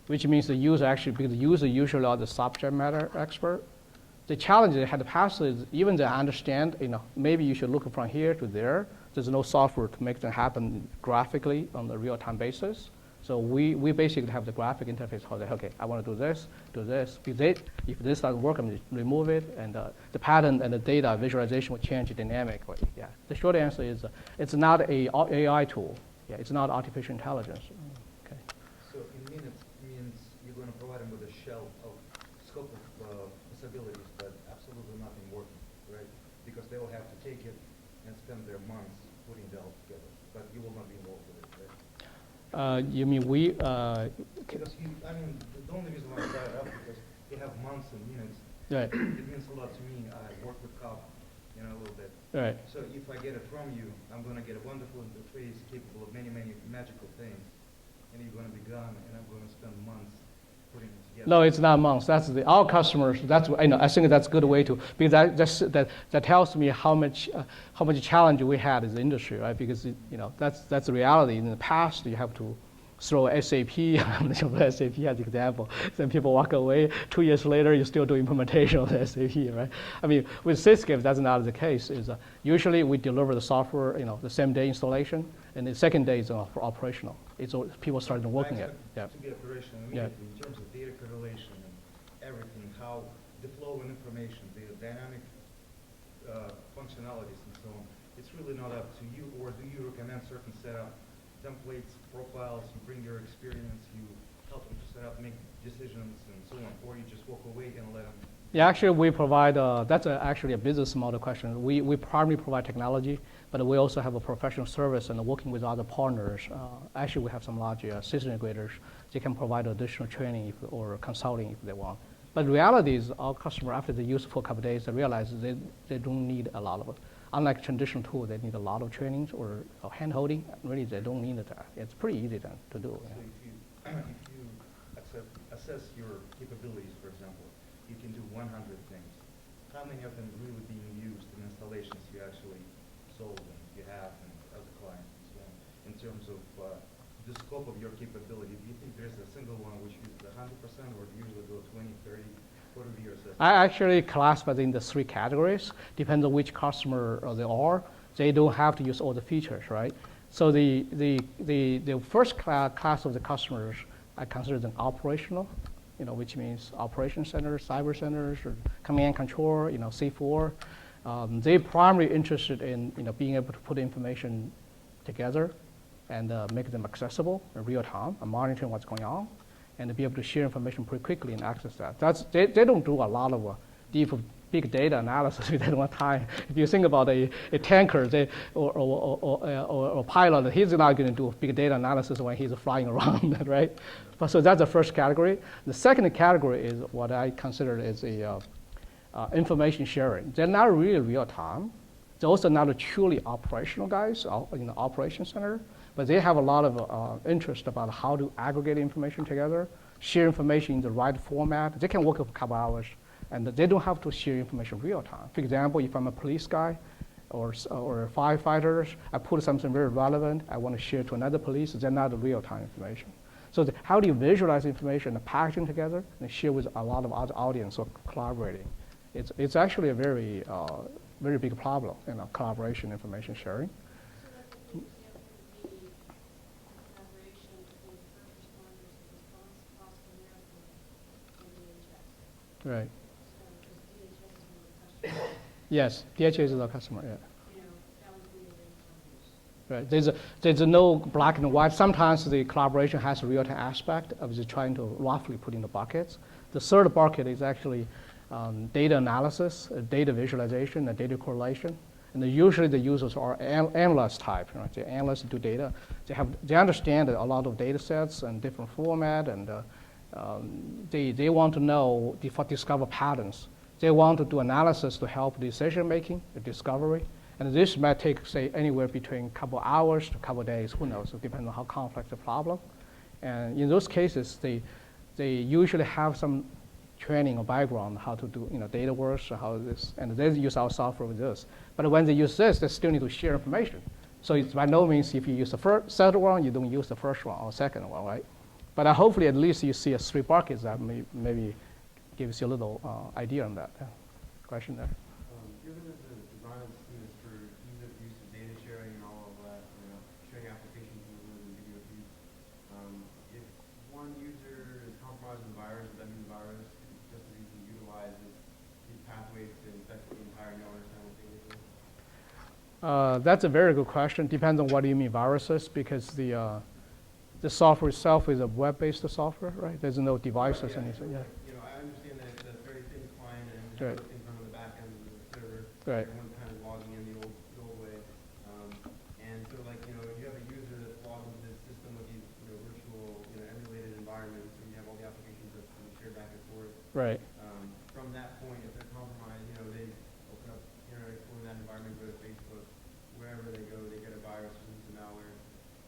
which means the user actually, because the user usually are the subject matter expert. The challenge they had to pass is even they understand, maybe you should look from here to there. There's no software to make that happen graphically on a real-time basis. So we basically have the graphic interface. Okay, I want to do this. If this doesn't work, I'm going to remove it, and the pattern and the data visualization will change dynamically. Yeah. The short answer is it's not a AI tool. Yeah, it's not artificial intelligence. Okay. So in minutes means you're going to provide them with a shell of scope of possibilities, but absolutely nothing working, right? Because they will have to take it and spend their months putting it all together, but you will not be involved with it, right? You mean we? Because the only reason why I brought it up because you have months and minutes. Right. It means a lot to me. I work with COP, a little bit. Right. So if I get it from you, I'm going to get a wonderful interface capable of many, many magical things, and you're going to be gone, and I'm going to spend months putting it together. No, it's not months. That's our customers. That's I think that's a good way to, because that tells me how much challenge we had as an industry, right? Because that's the reality. In the past, you have to throw SAP, SAP as an example. Then people walk away. 2 years later, you still do implementation of the SAP, right? With SitScape, that's not the case. Usually we deliver the software, the same day installation, and the second day is operational. People started working it. Yeah. To get operational immediately in terms of data correlation and everything, how the flow of information, the dynamic functionalities and so on. It's really not up to you, or do you recommend certain setup? Templates, profiles, you bring your experience, you help them to set up, make decisions, and so on, or you just walk away and let them. Yeah, actually, we provide. That's actually a business model question. We primarily provide technology, but we also have a professional service and working with other partners. Actually, we have some large system integrators. They can provide additional training or consulting if they want. But the reality is, our customer, after they use it for a couple of days, they realize they don't need a lot of it. Unlike traditional tool, they need a lot of trainings or hand-holding. Really, they don't need that. It's pretty easy to do. So if you assess your capabilities, for example, you can do 100 things. How many of them really being used in installations you actually sold and you have and as a client and so on? In terms of the scope of your capability, do you think there's a single one which uses 100% or do you usually go 20, 30? What would be your assessment? I actually classify in the 3 categories. Depends on which customer they are. They don't have to use all the features, right? So the first class of the customers I consider them operational, which means operation centers, cyber centers, or command control, C4. They're primarily interested in being able to put information together and make them accessible in real time and monitoring what's going on, and to be able to share information pretty quickly and access that. They don't do a lot of deep big data analysis. They don't have time. If you think about a tanker or a pilot, he's not going to do big data analysis when he's flying around, right? So that's the first category. The second category is what I consider as information sharing. They're not really real time. They're also not a truly operational guys in the operation center, but they have a lot of interest about how to aggregate information together share information in the right format, they can work for a couple hours, and they don't have to share information real time. For example, if I'm a police guy or firefighters, I put something very relevant, I want to share to another police, they're not real time information. So how do you visualize information and packaging together and share with a lot of other audience or collaborating? It's actually a very, very big problem, collaboration, information sharing. Right. Yes, DHS is our customer, yeah. Right. There's no black and white. Sometimes the collaboration has a real-time aspect of just trying to roughly put in the buckets. The third bucket is actually data analysis, data visualization, and data correlation. And usually the users are analyst type, right? They're analysts do data. They understand a lot of data sets and different format, and they want to know, discover patterns. They want to do analysis to help decision making, the discovery. And this might take, say, anywhere between a couple hours to a couple days, who knows, it depends on how complex the problem. And in those cases, they usually have some training or background how to do data works, or how this, and they use our software with this. But when they use this, they still need to share information. So it's by no means if you use the second one, you don't use the first one or second one, right? But hopefully at least you see a 3 buckets that maybe gives you a little idea on that. Question there? Given that the Provenance team is for ease of use of data sharing and all of that, sharing applications and video feeds, if one user is compromised with a virus, that means the virus just as easily utilizes these pathways to infect the entire network simultaneously? That's a very good question. Depends on what you mean viruses, because the software itself is a web-based software, right? There's no devices or anything. Yeah. I understand that it's a very thin client and right. things on the back end of the server. Right. Everyone's kind of logging in the old way. And so, you have a user that's logged into this system with these virtual, emulated environments, and you have all the applications that can share back and forth. Right. From that point, if they're compromised, they open up Internet Explorer in that environment, go to Facebook, wherever they go, they get a virus from some malware.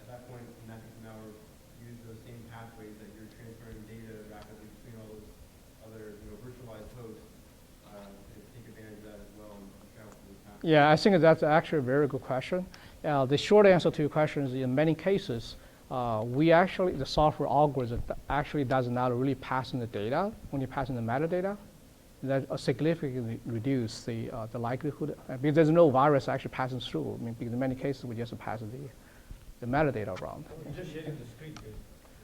At that point, when that piece of malware use those same pathways that you're transferring data rapidly between all those other virtualized hosts to take advantage of that as well and travel through those pathways. Yeah, I think that's actually a very good question. The short answer to your question is in many cases, the software algorithm actually does not really pass in the data. When you pass in the metadata, that significantly reduce the likelihood, because there's no virus actually passing through. I mean, because in many cases we just pass the metadata around. Just sharing the screen, is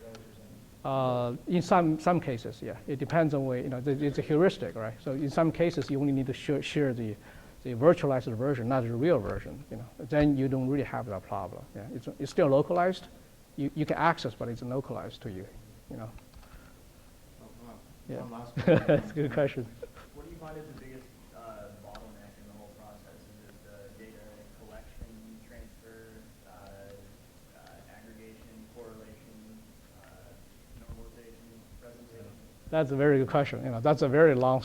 that what you're saying? In some cases, yeah. It depends on where, it's a heuristic, right? So in some cases, you only need to share the virtualized version, not the real version, Then you don't really have that problem, yeah. It's still localized. You can access, but it's localized to you, Yeah. One last question. That's a good question. What do you find is the biggest bottleneck in the whole process? Is it the data collection, transfer, aggregation, correlation, normalization, presentation? That's a very good question. That's a very long,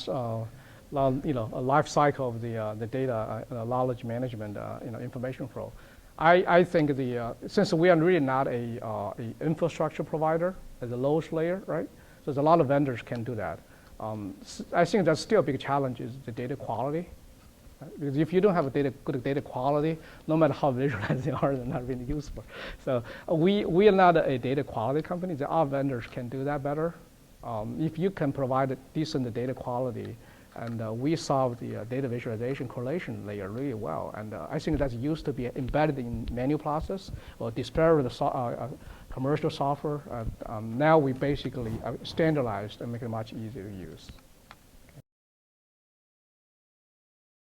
a life cycle of the data knowledge management, information flow. I think since we are really not a infrastructure provider at the lowest layer, right? So there's a lot of vendors can do that. I think that's still a big challenge is the data quality. Right? Because if you don't have good data quality, no matter how visualized they are, they're not really useful. So we are not a data quality company. There are vendors can do that better. If you can provide a decent data quality, and we solve the data visualization correlation layer really well. And I think that's used to be embedded in manual process or disparate the commercial software. Now we basically standardized and make it much easier to use.